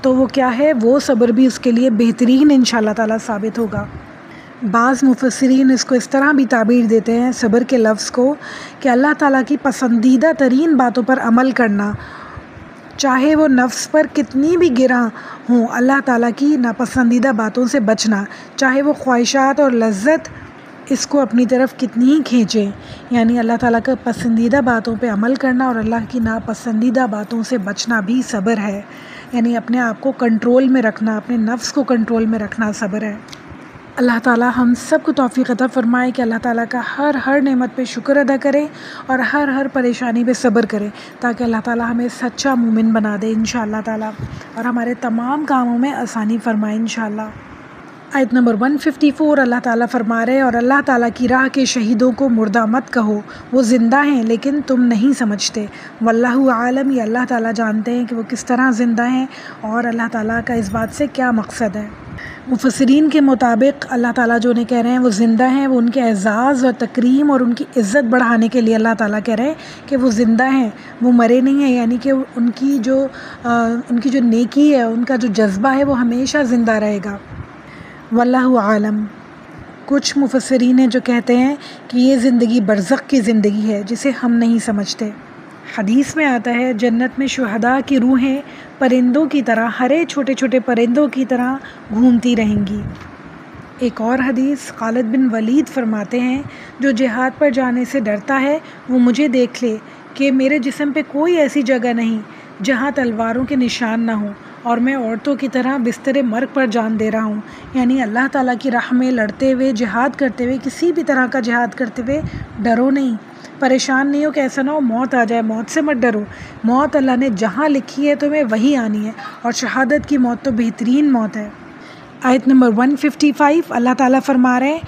تو وہ کیا ہے، وہ صبر بھی اس کے لیے بہترین انشاءاللہ تعالیٰ ثابت ہوگا۔ بعض مفسرین اس کو اس طرح بھی تعبیر دیتے ہیں صبر کے لفظ کو، کہ اللہ تعالیٰ کی پسندیدہ ترین باتوں پر عمل کرنا، چاہے وہ نفس پر کتنی بھی گراں ہوں، اللہ تعالیٰ کی ناپسندیدہ باتوں سے بچنا، چاہے وہ خواہشات اور لذت اس کو اپنی طرف کتنی ہی کھینچیں، یعنی اللہ تعالیٰ کا پسندیدہ باتوں پہ عمل کرنا اور اللہ کی ناپسندیدہ باتوں سے بچنا بھی صبر ہے، یعنی اپنے آپ کو کنٹرول میں رکھنا، اپنے نفس کو کنٹرول میں رکھنا صبر ہے۔ اللہ تعالیٰ ہم سب کو توفیق عطا فرمائے کہ اللہ تعالیٰ کا ہر نعمت پہ شکر ادا کرے اور ہر پریشانی پہ صبر کرے، تاکہ اللہ تعالیٰ ہمیں سچا مومن بنا دے انشاءاللہ تعالیٰ، اور ہمارے تمام کاموں میں آسانی فرمائے انشاءاللہ۔ آیت نمبر 154 اللہ تعالیٰ فرما رہے، اور اللہ تعالیٰ کی راہ کے شہیدوں کو مردہ مت کہو، وہ زندہ ہیں لیکن تم نہیں سمجھتے، واللہ عالم، یہ اللہ تعالیٰ جانتے ہیں کہ وہ کس طرح زندہ ہیں، اور اللہ تعالیٰ کا اس بات سے کیا مقصد ہے۔ مفسرین کے مطابق اللہ تعالیٰ جو انہیں کہہ رہے ہیں وہ زندہ ہیں، وہ ان کے اعزاز اور تکریم اور ان کی عزت بڑھانے کے لیے اللہ تعالیٰ کہہ رہے ہیں کہ وہ زندہ ہیں، وہ مرے نہیں ہیں، یعنی کہ ان کی جو نیکی ہے، ان کا جو جذبہ ہے وہ ہمیشہ زندہ رہے گا۔ واللہ عالم۔ کچھ مفسرین ہیں جو کہتے ہیں کہ یہ زندگی برزخ کی زندگی ہے جسے ہم نہیں سمجھتے۔ حدیث میں آتا ہے جنت میں شہداء کی روحیں پرندوں کی طرح، ہرے چھوٹے چھوٹے پرندوں کی طرح گھومتی رہیں گی۔ ایک اور حدیث، خالد بن ولید فرماتے ہیں جو جہاد پر جانے سے ڈرتا ہے وہ مجھے دیکھ لے کہ میرے جسم پہ کوئی ایسی جگہ نہیں جہاں تلواروں کے نشان نہ ہوں، اور میں عورتوں کی طرح بستر مرگ پر جان دے رہا ہوں، یعنی اللہ تعالیٰ کی راہ میں لڑتے ہوئے، جہاد کرتے ہوئے، کسی بھی طرح کا جہاد کرتے ہوئے ڈرو نہیں، پریشان نہیں ہو کہ ایسا نہ ہو موت آ جائے، موت سے مت ڈرو، موت اللہ نے جہاں لکھی ہے تمہیں وہی آنی ہے، اور شہادت کی موت تو بہترین موت ہے۔ آیت نمبر 155 اللہ تعالیٰ فرما رہے ہیں،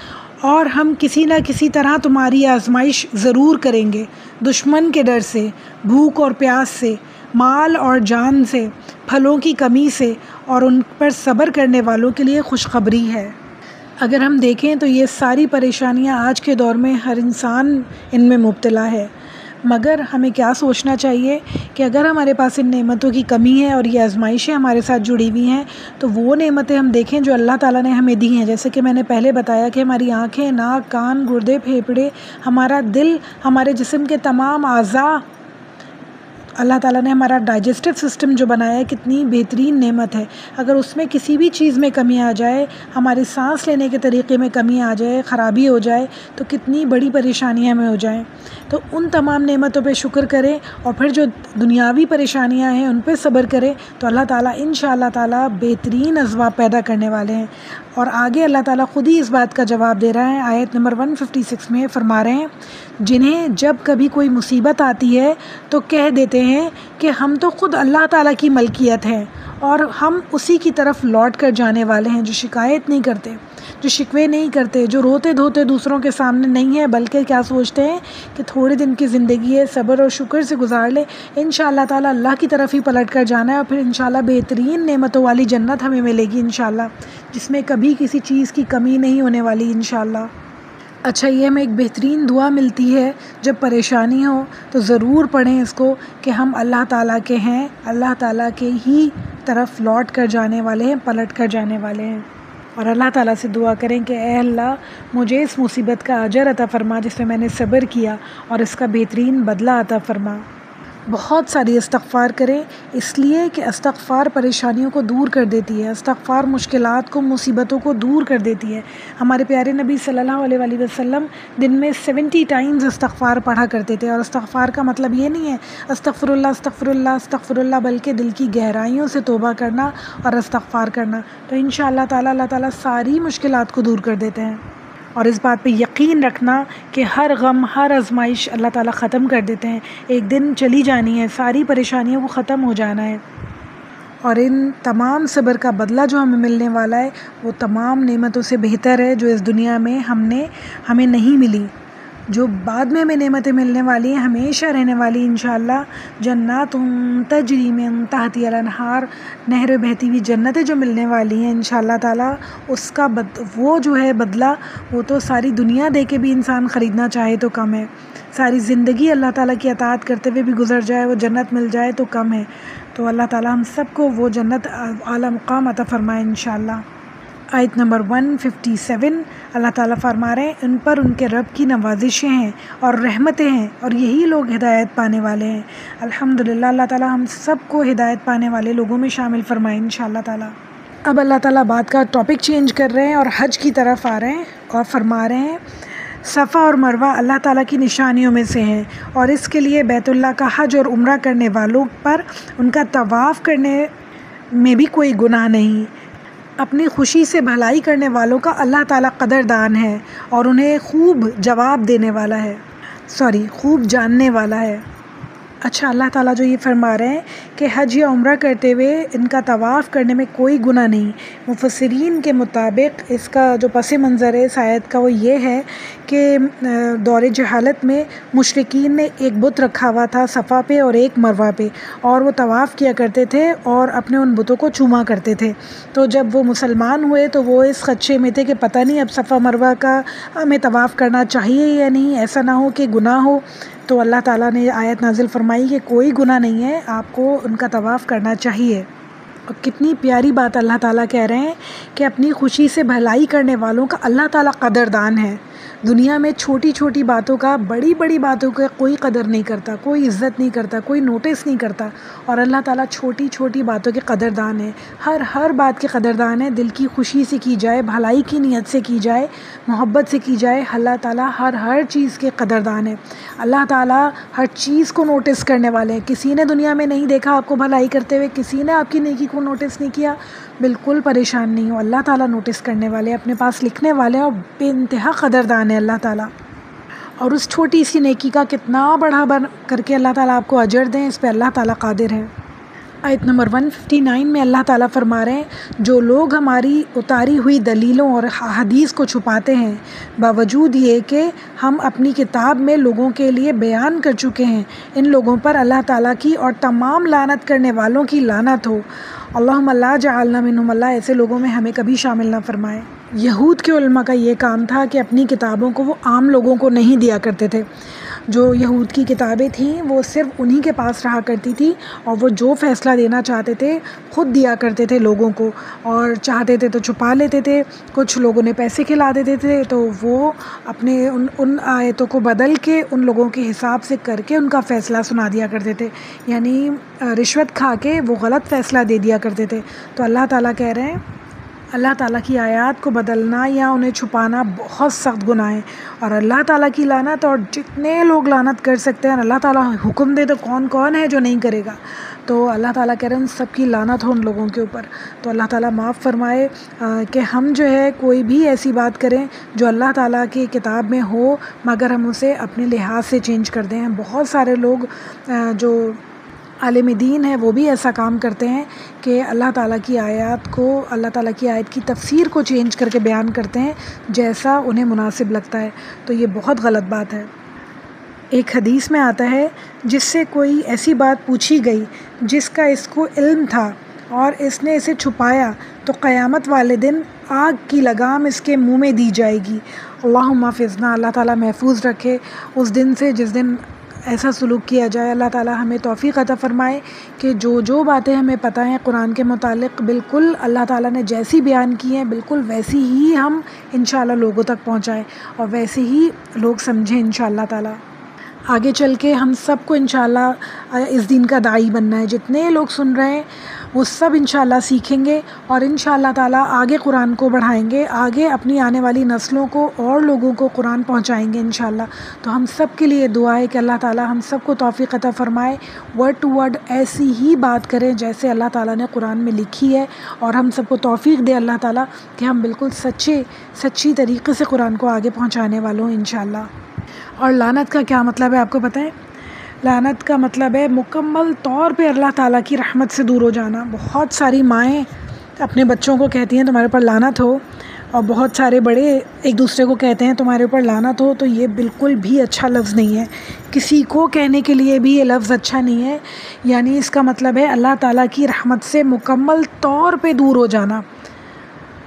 اور ہم کسی نہ کسی طرح تمہاری آزمائش ضرور کریں گے، دشمن کے ڈر سے، بھوک اور پیاس سے، مال اور جان سے، پھلوں کی کمی سے، اور ان پر صبر کرنے والوں کے لیے خوشخبری ہے۔ اگر ہم دیکھیں تو یہ ساری پریشانیاں آج کے دور میں ہر انسان ان میں مبتلا ہے، مگر ہمیں کیا سوچنا چاہیے کہ اگر ہمارے پاس ان نعمتوں کی کمی ہے اور یہ آزمائشیں ہمارے ساتھ جڑی ہوئی ہیں، تو وہ نعمتیں ہم دیکھیں جو اللہ تعالیٰ نے ہمیں دی ہیں، جیسے کہ میں نے پہلے بتایا کہ ہماری آنکھیں، ناک، کان، گردے، پھیپھڑے، ہمارا دل، ہمارے جسم کے تمام اعضاء، اللہ تعالیٰ نے ہمارا ڈائجسٹو سسٹم جو بنایا ہے کتنی بہترین نعمت ہے، اگر اس میں کسی بھی چیز میں کمی آ جائے، ہماری سانس لینے کے طریقے میں کمی آ جائے، خرابی ہو جائے، تو کتنی بڑی پریشانیاں ہمیں ہو جائیں۔ تو ان تمام نعمتوں پہ شکر کریں، اور پھر جو دنیاوی پریشانیاں ہیں ان پہ صبر کریں، تو اللہ تعالیٰ انشاءاللہ تعالیٰ بہترین اسباب پیدا کرنے والے ہیں۔ اور آگے اللہ تعالیٰ خود ہی اس بات کا جواب دے رہا ہے، آیت نمبر 156 میں فرما رہے ہیں، جنہیں جب کبھی کوئی مصیبت آتی ہے تو کہہ دیتے ہیں کہ ہم تو خود اللہ تعالیٰ کی ملکیت ہیں اور ہم اسی کی طرف لوٹ کر جانے والے ہیں، جو شکایت نہیں کرتے، جو شکوے نہیں کرتے، جو روتے دھوتے دوسروں کے سامنے نہیں ہے، بلکہ کیا سوچتے ہیں کہ تھوڑے دن کی زندگی ہے، صبر اور شکر سے گزار لے، انشاءاللہ تعالیٰ اللہ کی طرف ہی پلٹ کر جانا ہے، اور پھر انشاءاللہ بہترین نعمتوں والی جنت ہمیں ملے گی انشاءاللہ، جس میں کبھی کسی چیز کی کمی نہیں ہونے والی انشاءاللہ۔ اچھا، یہ ہمیں ایک بہترین دعا ملتی ہے جب پریشانی ہو تو ضرور پڑھیں اس کو، کہ ہم اللہ تعالیٰ کے ہیں، اللہ تعالیٰ کے ہی طرف لوٹ کر جانے والے ہیں، پلٹ کر جانے والے ہیں، اور اللہ تعالیٰ سے دعا کریں کہ اے اللہ مجھے اس مصیبت کا اجر عطا فرما جس میں نے صبر کیا، اور اس کا بہترین بدلہ عطا فرما۔ بہت ساری استغفار کریں، اس لیے کہ استغفار پریشانیوں کو دور کر دیتی ہے، استغفار مشکلات کو، مصیبتوں کو دور کر دیتی ہے۔ ہمارے پیارے نبی صلی اللہ علیہ وآلہ وسلم دن میں 70 ٹائمز استغفار پڑھا کرتے تھے، اور استغفار کا مطلب یہ نہیں ہے استغفر اللہ استغفر اللہ استغفر اللہ، بلکہ دل کی گہرائیوں سے توبہ کرنا اور استغفار کرنا، تو انشاءاللہ تعالیٰ اللہ تعالیٰ ساری مشکلات کو دور کر دیتے ہیں۔ اور اس بات پہ یقین رکھنا کہ ہر غم، ہر آزمائش اللہ تعالیٰ ختم کر دیتے ہیں، ایک دن چلی جانی ہے، ساری پریشانیوں کو ختم ہو جانا ہے، اور ان تمام صبر کا بدلہ جو ہمیں ملنے والا ہے وہ تمام نعمتوں سے بہتر ہے جو اس دنیا میں ہمیں نہیں ملی۔ جو بعد میں ہمیں نعمتیں ملنے والی ہیں ہمیشہ رہنے والی انشاءاللہ، جنات تجری من تحتها الانہار، نہر بہتی ہوئی جنتیں جو ملنے والی ہیں انشاءاللہ تعالیٰ، اس کا وہ جو ہے بدلہ، وہ تو ساری دنیا دے کے بھی انسان خریدنا چاہے تو کم ہے، ساری زندگی اللہ تعالیٰ کی اطاعت کرتے ہوئے بھی گزر جائے وہ جنت مل جائے تو کم ہے۔ تو اللہ تعالیٰ ہم سب کو وہ جنت اعلیٰ مقام عطا فرمائے انشاءاللہ۔ آیت نمبر 157 اللہ تعالیٰ فرما رہے ہیں ان پر ان کے رب کی نوازشیں ہیں اور رحمتیں ہیں اور یہی لوگ ہدایت پانے والے ہیں۔ الحمدللہ اللہ تعالیٰ ہم سب کو ہدایت پانے والے لوگوں میں شامل فرمائے انشاءاللہ تعالیٰ۔ اب اللہ تعالیٰ بات کا ٹاپک چینج کر رہے ہیں اور حج کی طرف آ رہے ہیں اور فرما رہے ہیں صفا اور مروہ اللہ تعالیٰ کی نشانیوں میں سے ہیں، اور اس کے لیے بیت اللہ کا حج اور عمرہ کرنے والوں پر ان کا طواف کرنے میں بھی کوئی گناہ نہیں۔ اپنی خوشی سے بھلائی کرنے والوں کا اللہ تعالیٰ قدردان ہے اور انہیں خوب جواب دینے والا ہے، خوب جاننے والا ہے۔ اچھا، اللہ تعالیٰ جو یہ فرما رہے ہیں کہ حج یا عمرہ کرتے ہوئے ان کا طواف کرنے میں کوئی گناہ نہیں، مفسرین کے مطابق اس کا جو پس منظر ہے اس آیت کا وہ یہ ہے کہ دور جہالت میں مشرکین نے ایک بت رکھا ہوا تھا صفا پہ اور ایک مروہ پہ، اور وہ طواف کیا کرتے تھے اور اپنے ان بتوں کو چوما کرتے تھے۔ تو جب وہ مسلمان ہوئے تو وہ اس خدشے میں تھے کہ پتہ نہیں اب صفا مروہ کا ہمیں طواف کرنا چاہیے یا نہیں، ایسا نہ ہو کہ گناہ ہو۔ تو اللہ تعالیٰ نے آیت نازل فرمائی کہ کوئی گناہ نہیں ہے، آپ کو ان کا طواف کرنا چاہیے۔ اور کتنی پیاری بات اللہ تعالیٰ کہہ رہے ہیں کہ اپنی خوشی سے بھلائی کرنے والوں کا اللہ تعالیٰ قدردان ہے۔ دنیا میں چھوٹی چھوٹی باتوں کا، بڑی بڑی باتوں کا کوئی قدر نہیں کرتا، کوئی عزت نہیں کرتا، کوئی نوٹس نہیں کرتا، اور اللہ تعالیٰ چھوٹی چھوٹی باتوں کے قدردان ہے، ہر بات کے قدردان ہے۔ دل کی خوشی سے کی جائے، بھلائی کی نیت سے کی جائے، محبت سے کی جائے، اللہ تعالیٰ ہر چیز کے قدردان ہے۔ اللہ تعالیٰ ہر چیز کو نوٹس کرنے والے ہیں۔ کسی نے دنیا میں نہیں دیکھا آپ کو بھلائی کرتے ہوئے، کسی نے آپ کی نیکی کو نوٹس نہیں کیا، بالکل پریشان نہیں ہو، اللہ تعالیٰ نوٹس کرنے والے، اپنے پاس لکھنے والے اور بے انتہا قدردان ہے اللہ تعالیٰ۔ اور اس چھوٹی سی نیکی کا کتنا بڑا کر کے اللہ تعالیٰ آپ کو اجر دیں، اس پہ اللہ تعالیٰ قادر ہے۔ آیت نمبر 159 میں اللہ تعالیٰ فرما رہے ہیں جو لوگ ہماری اتاری ہوئی دلیلوں اور حدیث کو چھپاتے ہیں باوجود یہ کہ ہم اپنی کتاب میں لوگوں کے لیے بیان کر چکے ہیں، ان لوگوں پر اللہ تعالیٰ کی اور تمام لعنت کرنے والوں کی لعنت ہو۔ اللہم لا جعلنا منہم، اللہ ایسے لوگوں میں ہمیں کبھی شامل نہ فرمائے۔ یہود کے علماء کا یہ کام تھا کہ اپنی کتابوں کو وہ عام لوگوں کو نہیں دیا کرتے تھے۔ جو یہود کی کتابیں تھیں وہ صرف انہی کے پاس رہا کرتی تھی، اور وہ جو فیصلہ دینا چاہتے تھے خود دیا کرتے تھے لوگوں کو، اور چاہتے تھے تو چھپا لیتے تھے، کچھ لوگوں نے پیسے کھلا دیتے تھے تو وہ اپنے ان آیتوں کو بدل کے ان لوگوں کے حساب سے کر کے ان کا فیصلہ سنا دیا کرتے تھے، یعنی رشوت کھا کے وہ غلط فیصلہ دے دیا کرتے تھے۔ تو اللہ تعالیٰ کہہ رہے ہیں اللہ تعالیٰ کی آیات کو بدلنا یا انہیں چھپانا بہت سخت گناہ ہے، اور اللہ تعالیٰ کی لعنت، اور جتنے لوگ لعنت کر سکتے ہیں اللہ تعالیٰ حکم دے تو کون ہے جو نہیں کرے گا، تو اللہ تعالیٰ کہہ رہے ہیں ان سب کی لعنت ہو ان لوگوں کے اوپر۔ تو اللہ تعالیٰ معاف فرمائے کہ ہم جو ہے کوئی بھی ایسی بات کریں جو اللہ تعالیٰ کی کتاب میں ہو مگر ہم اسے اپنے لحاظ سے چینج کر دیں۔ بہت سارے لوگ جو عالم دین ہے وہ بھی ایسا کام کرتے ہیں کہ اللہ تعالیٰ کی آیات کو، اللہ تعالیٰ کی آیت کی تفسیر کو چینج کر کے بیان کرتے ہیں جیسا انہیں مناسب لگتا ہے، تو یہ بہت غلط بات ہے۔ ایک حدیث میں آتا ہے جس سے کوئی ایسی بات پوچھی گئی جس کا اس کو علم تھا اور اس نے اسے چھپایا تو قیامت والے دن آگ کی لگام اس کے منہ میں دی جائے گی۔ اللہم حافظنا، اللہ تعالیٰ محفوظ رکھے اس دن سے جس دن ایسا سلوک کیا جائے۔ اللہ تعالیٰ ہمیں توفیق عطا فرمائے کہ جو باتیں ہمیں پتہ ہیں قرآن کے متعلق بالکل اللہ تعالیٰ نے جیسی بیان کی ہیں بالکل ویسی ہی ہم انشاءاللہ لوگوں تک پہنچائیں اور ویسے ہی لوگ سمجھیں انشاءاللہ تعالیٰ۔ آگے چل کے ہم سب کو انشاءاللہ اس دین کا داعی بننا ہے، جتنے لوگ سن رہے ہیں وہ سب انشاءاللہ سیکھیں گے اور انشاءاللہ تعالیٰ آگے قرآن کو بڑھائیں گے، آگے اپنی آنے والی نسلوں کو اور لوگوں کو قرآن پہنچائیں گے انشاءاللہ۔ تو ہم سب کے لیے دعا ہے کہ اللہ تعالیٰ ہم سب کو توفیق عطا فرمائے، ورڈ ٹو ورڈ ایسی ہی بات کریں جیسے اللہ تعالیٰ نے قرآن میں لکھی ہے، اور ہم سب کو توفیق دے اللہ تعالیٰ کہ ہم بالکل سچی طریقے سے قرآن کو آگے پہنچانے والوں ہیں انشاءاللہ۔ اور لعنت کا کیا مطلب ہے آپ کو پتہ ہے؟ لعنت کا مطلب ہے مکمل طور پہ اللہ تعالیٰ کی رحمت سے دور ہو جانا۔ بہت ساری مائیں اپنے بچوں کو کہتی ہیں تمہارے پر لعنت ہو، اور بہت سارے بڑے ایک دوسرے کو کہتے ہیں تمہارے اوپر لعنت ہو، تو یہ بالکل بھی اچھا لفظ نہیں ہے، کسی کو کہنے کے لیے بھی یہ لفظ اچھا نہیں ہے. یعنی اس کا مطلب ہے اللہ تعالیٰ کی رحمت سے مکمل طور پہ دور ہو جانا.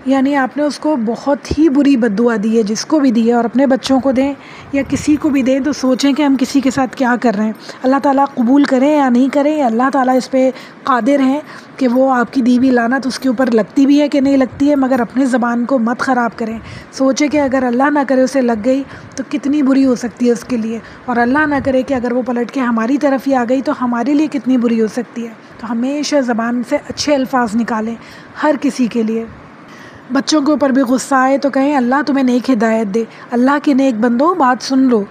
یعنی آپ نے اس کو بہت ہی بری بد دعا دی ہے، جس کو بھی دی ہے، اور اپنے بچوں کو دیں یا کسی کو بھی دیں تو سوچیں کہ ہم کسی کے ساتھ کیا کر رہے ہیں. اللہ تعالیٰ قبول کریں یا نہیں کریں، یا اللہ تعالیٰ اس پہ قادر ہیں کہ وہ آپ کی دی ہوئی لعنت اس کے اوپر لگتی بھی ہے کہ نہیں لگتی ہے، مگر اپنے زبان کو مت خراب کریں. سوچیں کہ اگر اللہ نہ کرے اسے لگ گئی تو کتنی بری ہو سکتی ہے اس کے لیے، اور اللہ نہ کرے کہ اگر وہ پلٹ کے ہماری طرف ہی آ گئی تو ہمارے لیے کتنی بری ہو سکتی ہے. تو ہمیشہ زبان سے اچھے الفاظ نکالیں ہر کسی کے لیے. بچوں کے اوپر بھی غصہ آئے تو کہیں اللہ تمہیں نیک ہدایت دے، اللہ کے نیک بندو بات سن لو،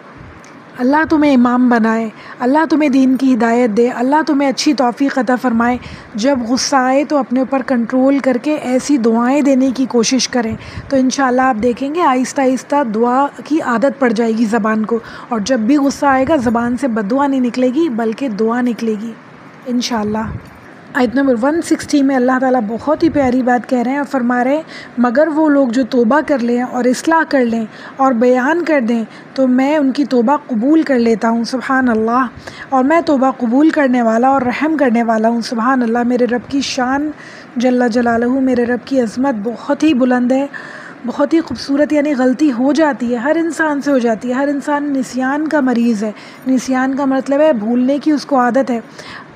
اللہ تمہیں امام بنائے، اللہ تمہیں دین کی ہدایت دے، اللہ تمہیں اچھی توفیق عطا فرمائے. جب غصہ آئے تو اپنے اوپر کنٹرول کر کے ایسی دعائیں دینے کی کوشش کریں، تو انشاءاللہ آپ دیکھیں گے آہستہ آہستہ دعا کی عادت پڑ جائے گی زبان کو، اور جب بھی غصہ آئے گا زبان سے بد دعا نہیں نکلے گی بلکہ دعا نکلے گی انشاءاللہ. آیت نمبر 160 میں اللہ تعالیٰ بہت ہی پیاری بات کہہ رہے ہیں اور فرما رہے ہیں مگر وہ لوگ جو توبہ کر لیں اور اصلاح کر لیں اور بیان کر دیں تو میں ان کی توبہ قبول کر لیتا ہوں. سبحان اللہ. اور میں توبہ قبول کرنے والا اور رحم کرنے والا ہوں. سبحان اللہ. میرے رب کی شان جل جلالہ، میرے رب کی عظمت بہت ہی بلند ہے، بہت ہی خوبصورت. یعنی غلطی ہو جاتی ہے، ہر انسان سے ہو جاتی ہے. ہر انسان نسیان کا مریض ہے. نسیان کا مطلب ہے بھولنے کی اس کو عادت ہے.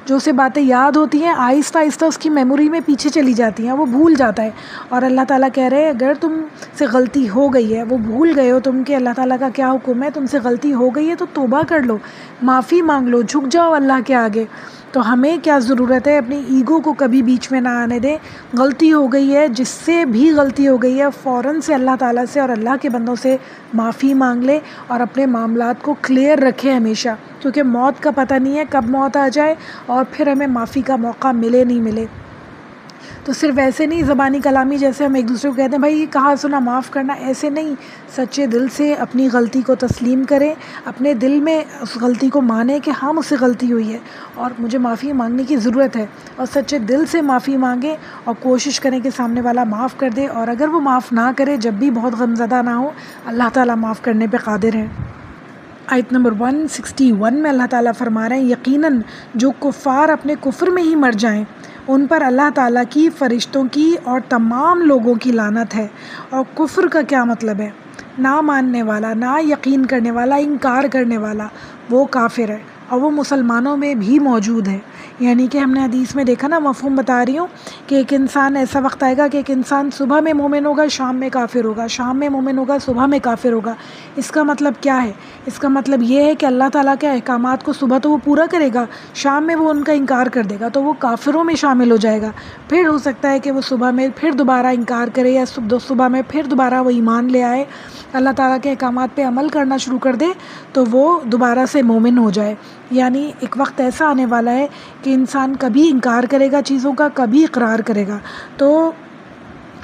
جو اسے باتیں یاد ہوتی ہیں آہستہ آہستہ اس کی میموری میں پیچھے چلی جاتی ہیں، وہ بھول جاتا ہے. اور اللہ تعالیٰ کہہ رہے ہیں اگر تم سے غلطی ہو گئی ہے، وہ بھول گئے ہو تم کہ اللہ تعالیٰ کا کیا حکم ہے، تم سے غلطی ہو گئی ہے تو توبہ کر لو، معافی مانگ لو، جھک جاؤ اللہ کے آگے. تو ہمیں کیا ضرورت ہے، اپنی ایگو کو کبھی بیچ میں نہ آنے دیں. غلطی ہو گئی ہے، جس سے بھی غلطی ہو گئی ہے فوراً سے اللہ تعالیٰ سے اور اللہ کے بندوں سے معافی مانگ لے اور اپنے معاملات کو کلیئر رکھے ہمیشہ، کیونکہ موت کا پتہ نہیں ہے کب موت آ جائے اور پھر ہمیں معافی کا موقع ملے نہیں ملے. تو صرف ایسے نہیں زبانی کلامی جیسے ہم ایک دوسرے کو کہتے ہیں بھائی کہا سنا معاف کرنا، ایسے نہیں. سچے دل سے اپنی غلطی کو تسلیم کریں، اپنے دل میں اس غلطی کو مانیں کہ ہاں مجھ سے غلطی ہوئی ہے اور مجھے معافی مانگنے کی ضرورت ہے، اور سچے دل سے معافی مانگیں اور کوشش کریں کہ سامنے والا معاف کر دے. اور اگر وہ معاف نہ کرے، جب بھی بہت غمزدہ نہ ہو، اللہ تعالیٰ معاف کرنے پہ قادر ہے. آیت نمبر 161 میں اللہ تعالیٰ فرما رہے ہیں یقیناً جو کفار اپنے کفر میں ہی مر جائیں ان پر اللہ تعالیٰ کی، فرشتوں کی اور تمام لوگوں کی لعنت ہے. اور کفر کا کیا مطلب ہے؟ نہ ماننے والا، نہ یقین کرنے والا، انکار کرنے والا، وہ کافر ہے، اور وہ مسلمانوں میں بھی موجود ہے. یعنی کہ ہم نے حدیث میں دیکھا نا، مفہوم بتا رہی ہوں کہ ایک انسان ایسا وقت آئے گا کہ ایک انسان صبح میں مومن ہوگا، شام میں کافر ہوگا، شام میں مومن ہوگا، صبح میں کافر ہوگا. اس کا مطلب کیا ہے؟ اس کا مطلب یہ ہے کہ اللہ تعالیٰ کے احکامات کو صبح تو وہ پورا کرے گا، شام میں وہ ان کا انکار کر دے گا تو وہ کافروں میں شامل ہو جائے گا. پھر ہو سکتا ہے کہ وہ صبح میں پھر دوبارہ انکار کرے، یا صبح میں پھر دوبارہ وہ ایمان لے آئے، اللہ تعالیٰ کے احکامات پہ عمل کرنا شروع کر دے تو وہ دوبارہ سے مومن ہو جائے. یعنی ایک وقت ایسا آنے والا ہے کہ انسان کبھی انکار کرے گا چیزوں کا، کبھی اقرار کرے گا. تو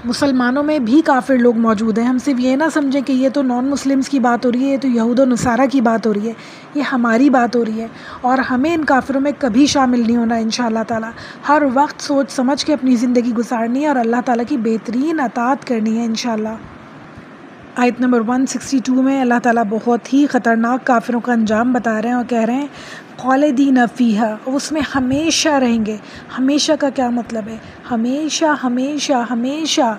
مسلمانوں میں بھی کافر لوگ موجود ہیں. ہم صرف یہ نہ سمجھیں کہ یہ تو نان مسلمس کی بات ہو رہی ہے، یہ تو یہود و نصارہ کی بات ہو رہی ہے. یہ ہماری بات ہو رہی ہے، اور ہمیں ان کافروں میں کبھی شامل نہیں ہونا انشاءاللہ تعالیٰ. ہر وقت سوچ سمجھ کے اپنی زندگی گزارنی ہے اور اللہ تعالیٰ کی بہترین اطاعت کرنی ہے انشاءاللہ. آیت نمبر 162 میں اللہ تعالیٰ بہت ہی خطرناک کافروں کا انجام بتا رہے ہیں اور کہہ رہے ہیں خالدین فیہا، اس میں ہمیشہ رہیں گے. ہمیشہ کا کیا مطلب ہے؟ ہمیشہ ہمیشہ ہمیشہ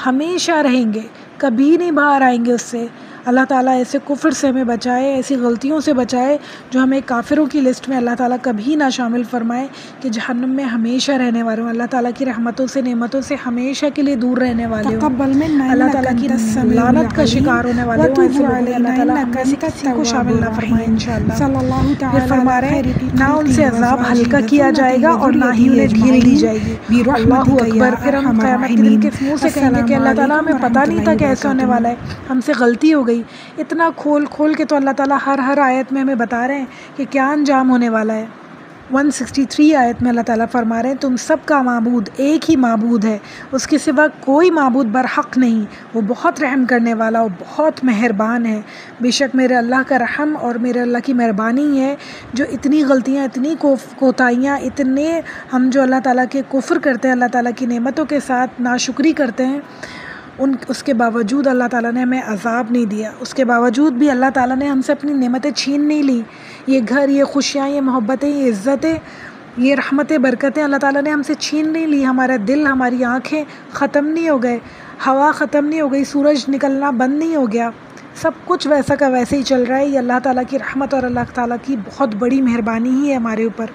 ہمیشہ رہیں گے، کبھی نہیں باہر آئیں گے اس سے. اللہ تعالیٰ ایسے کفر سے ہمیں بچائے، ایسی غلطیوں سے بچائے جو ہمیں کافروں کی لسٹ میں اللہ تعالیٰ کبھی نہ شامل فرمائے کہ جہنم میں ہمیشہ رہنے والے ہوں، اللہ تعالیٰ کی رحمتوں سے، نعمتوں سے ہمیشہ کے لیے دور رہنے والے ہوں، اللہ تعالیٰ کی لعنت کا شکار ہونے والے ہوں. ایسے لوگوں میں اللہ تعالیٰ ہم میں سے کسی کو شامل نہ فرمائے انشاءاللہ. پھر فرما رہے ہیں نہ ان سے عذاب ہلکا کیا جائے گا اور نہ ہی انہیں ڈھیل دی جائے گی. اللہ اکبر. پھر ہم قیامت کے دن کے منہ سے کہیں گے کہ اللہ تعالیٰ ہمیں پتہ نہیں تھا کہ ایسا ہونے والا ہے، ہم سے غلطی ہو گئی. اتنا کھول کھول کے تو اللہ تعالیٰ ہر آیت میں ہمیں بتا رہے ہیں کہ کیا انجام ہونے والا ہے. 163 آیت میں اللہ تعالیٰ فرما رہے ہیں تم سب کا معبود ایک ہی معبود ہے، اس کے سوا کوئی معبود برحق نہیں، وہ بہت رحم کرنے والا اور بہت مہربان ہے. بے شک میرے اللہ کا رحم اور میرے اللہ کی مہربانی ہے جو اتنی غلطیاں، اتنی کوتاہیاں، اتنے ہم جو اللہ تعالیٰ کے کفر کرتے ہیں، اللہ تعالیٰ کی نعمتوں کے ساتھ ناشکری کرتے ہیں، اس کے باوجود اللہ تعالیٰ نے ہمیں عذاب نہیں دیا، اس کے باوجود بھی اللہ تعالیٰ نے ہم سے اپنی نعمتیں چھین نہیں لی. یہ گھر، یہ خوشیاں، یہ محبتیں، یہ عزتیں، یہ رحمتیں، برکتیں اللہ تعالیٰ نے ہم سے چھین نہیں لی. ہمارا دل، ہماری آنکھیں ختم نہیں ہو گئے، ہوا ختم نہیں ہو گئی، سورج نکلنا بند نہیں ہو گیا. سب کچھ ویسا کا ویسے ہی چل رہا ہے. یہ اللہ تعالیٰ کی رحمت اور اللہ تعالیٰ کی بہت بڑی مہربانی ہی ہے ہمارے اوپر.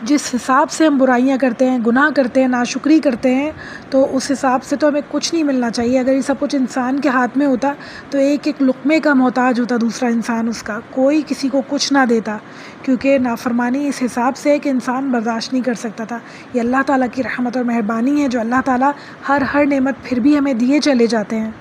جس حساب سے ہم برائیاں کرتے ہیں، گناہ کرتے ہیں، ناشکری کرتے ہیں، تو اس حساب سے تو ہمیں کچھ نہیں ملنا چاہیے. اگر یہ سب کچھ انسان کے ہاتھ میں ہوتا تو ایک ایک لقمے کا محتاج ہوتا دوسرا انسان، اس کا کوئی کسی کو کچھ نہ دیتا، کیونکہ نافرمانی اس حساب سے ہے کہ انسان برداشت نہیں کر سکتا تھا. یہ اللہ تعالیٰ کی رحمت اور مہربانی ہے جو اللہ تعالیٰ ہر نعمت پھر بھی ہمیں دیے چلے جاتے ہیں.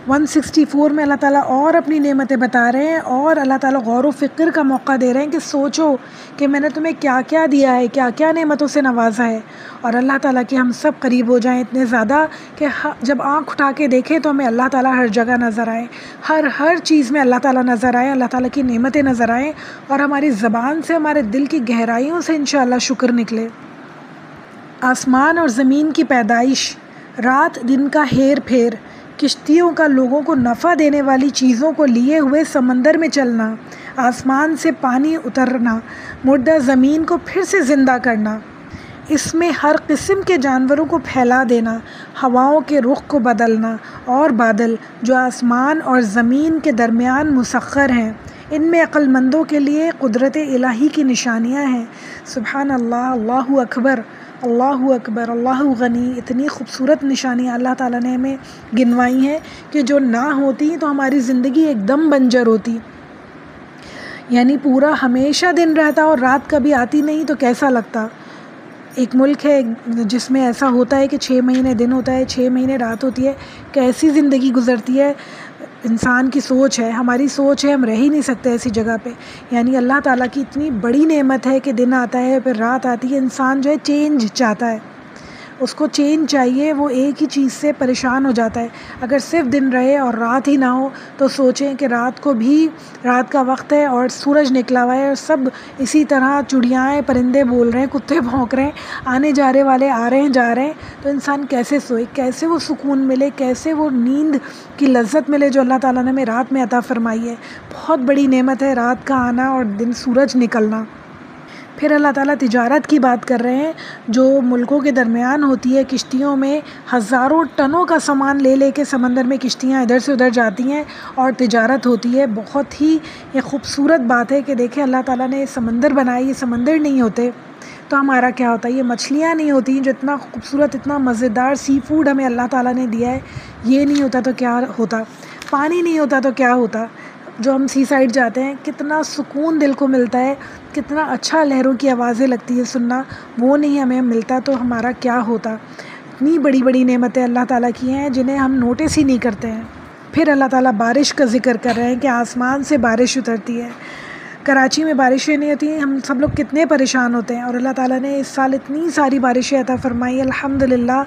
164 میں اللہ تعالیٰ اور اپنی نعمتیں بتا رہے ہیں، اور اللہ تعالیٰ غور و فکر کا موقع دے رہے ہیں کہ سوچو کہ میں نے تمہیں کیا کیا دیا ہے، کیا کیا نعمتوں سے نوازا ہے. اور اللہ تعالیٰ کے ہم سب قریب ہو جائیں اتنے زیادہ کہ جب آنکھ اٹھا کے دیکھیں تو ہمیں اللہ تعالیٰ ہر جگہ نظر آئے، ہر چیز میں اللہ تعالیٰ نظر آئے، اللہ تعالیٰ کی نعمتیں نظر آئیں، اور ہماری زبان سے، ہمارے دل کی گہرائیوں سے انشاءاللہ شکر نکلے. آسمان اور زمین کی پیدائش، رات دن کا ہیر پھیر، کشتیوں کا لوگوں کو نفع دینے والی چیزوں کو لیے ہوئے سمندر میں چلنا، آسمان سے پانی اترنا، مردہ زمین کو پھر سے زندہ کرنا، اس میں ہر قسم کے جانوروں کو پھیلا دینا، ہواؤں کے رخ کو بدلنا، اور بادل جو آسمان اور زمین کے درمیان مسخر ہیں، ان میں عقل مندوں کے لیے قدرت الہی کی نشانیاں ہیں. سبحان اللہ، اللہ اکبر، اللہ اکبر، اللہ غنی. اتنی خوبصورت نشانیاں اللہ تعالیٰ نے ہمیں گنوائی ہیں کہ جو نہ ہوتی تو ہماری زندگی ایک دم بنجر ہوتی. یعنی پورا ہمیشہ دن رہتا اور رات کبھی آتی نہیں تو کیسا لگتا. ایک ملک ہے جس میں ایسا ہوتا ہے کہ 6 مہینے دن ہوتا ہے، 6 مہینے رات ہوتی ہے. کیسی زندگی گزرتی ہے. انسان کی سوچ ہے، ہماری سوچ ہے، ہم رہ ہی نہیں سکتے ایسی جگہ پہ. یعنی اللہ تعالیٰ کی اتنی بڑی نعمت ہے کہ دن آتا ہے پھر رات آتی ہے. انسان جو ہے چینج چاہتا ہے، اس کو چینج چاہیے، وہ ایک ہی چیز سے پریشان ہو جاتا ہے. اگر صرف دن رہے اور رات ہی نہ ہو تو سوچیں کہ رات کو بھی رات کا وقت ہے اور سورج نکلا ہوا ہے، اور سب اسی طرح چڑیاں، پرندے بول رہے ہیں، کتے بھونک رہے ہیں، آنے جانے والے آ رہے ہیں جا رہے ہیں، تو انسان کیسے سوئے، کیسے وہ سکون ملے، کیسے وہ نیند کی لذت ملے جو اللہ تعالیٰ نے ہمیں رات میں عطا فرمائی ہے. بہت بڑی نعمت ہے رات کا آنا اور دن سورج نکلنا. پھر اللہ تعالیٰ تجارت کی بات کر رہے ہیں جو ملکوں کے درمیان ہوتی ہے. کشتیوں میں ہزاروں ٹنوں کا سامان لے کے سمندر میں کشتیاں ادھر سے ادھر جاتی ہیں اور تجارت ہوتی ہے. بہت ہی یہ خوبصورت بات ہے کہ دیکھیں اللہ تعالیٰ نے سمندر بنائی، یہ سمندر نہیں ہوتے تو ہمارا کیا ہوتا ہے، یہ مچھلیاں نہیں ہوتی جو اتنا خوبصورت، اتنا مزیدار سی فوڈ ہمیں اللہ تعالیٰ نے دیا ہے، یہ نہیں ہوتا تو کیا ہوتا. پانی نہیں ہوتا تو کیا ہوتا. جو ہم سی سائڈ جاتے ہیں کتنا سکون دل کو ملتا ہے، کتنا اچھا لہروں کی آوازیں لگتی ہے سننا، وہ نہیں ہمیں ملتا تو ہمارا کیا ہوتا. اتنی بڑی بڑی نعمتیں اللہ تعالیٰ کی ہیں جنہیں ہم نوٹس ہی نہیں کرتے ہیں. پھر اللہ تعالیٰ بارش کا ذکر کر رہے ہیں کہ آسمان سے بارش اترتی ہے. کراچی میں بارشیں نہیں ہوتی ہیں، ہم سب لوگ کتنے پریشان ہوتے ہیں، اور اللہ تعالیٰ نے اس سال اتنی ساری بارشیں عطا فرمائی. الحمدللہ،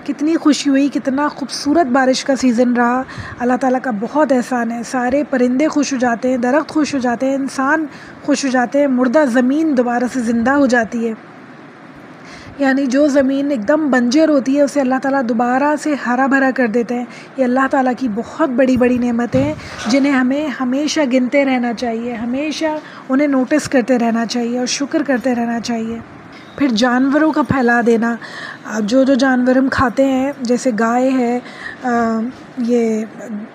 کتنی خوشی ہوئی، کتنا خوبصورت بارش کا سیزن رہا. اللہ تعالیٰ کا بہت احسان ہے. سارے پرندے خوش ہو جاتے ہیں، درخت خوش ہو جاتے ہیں، انسان خوش ہو جاتے ہیں، مردہ زمین دوبارہ سے زندہ ہو جاتی ہے. یعنی جو زمین ایک دم بنجر ہوتی ہے اسے اللہ تعالیٰ دوبارہ سے ہرا بھرا کر دیتے ہیں. یہ اللہ تعالیٰ کی بہت بڑی بڑی نعمتیں ہیں جنہیں ہمیں ہمیشہ گنتے رہنا چاہیے، ہمیشہ انہیں نوٹس کرتے رہنا چاہیے اور شکر کرتے رہنا چاہیے. پھر جانوروں کا پھیلا دینا، جو جانور ہم کھاتے ہیں جیسے گائے ہے، یہ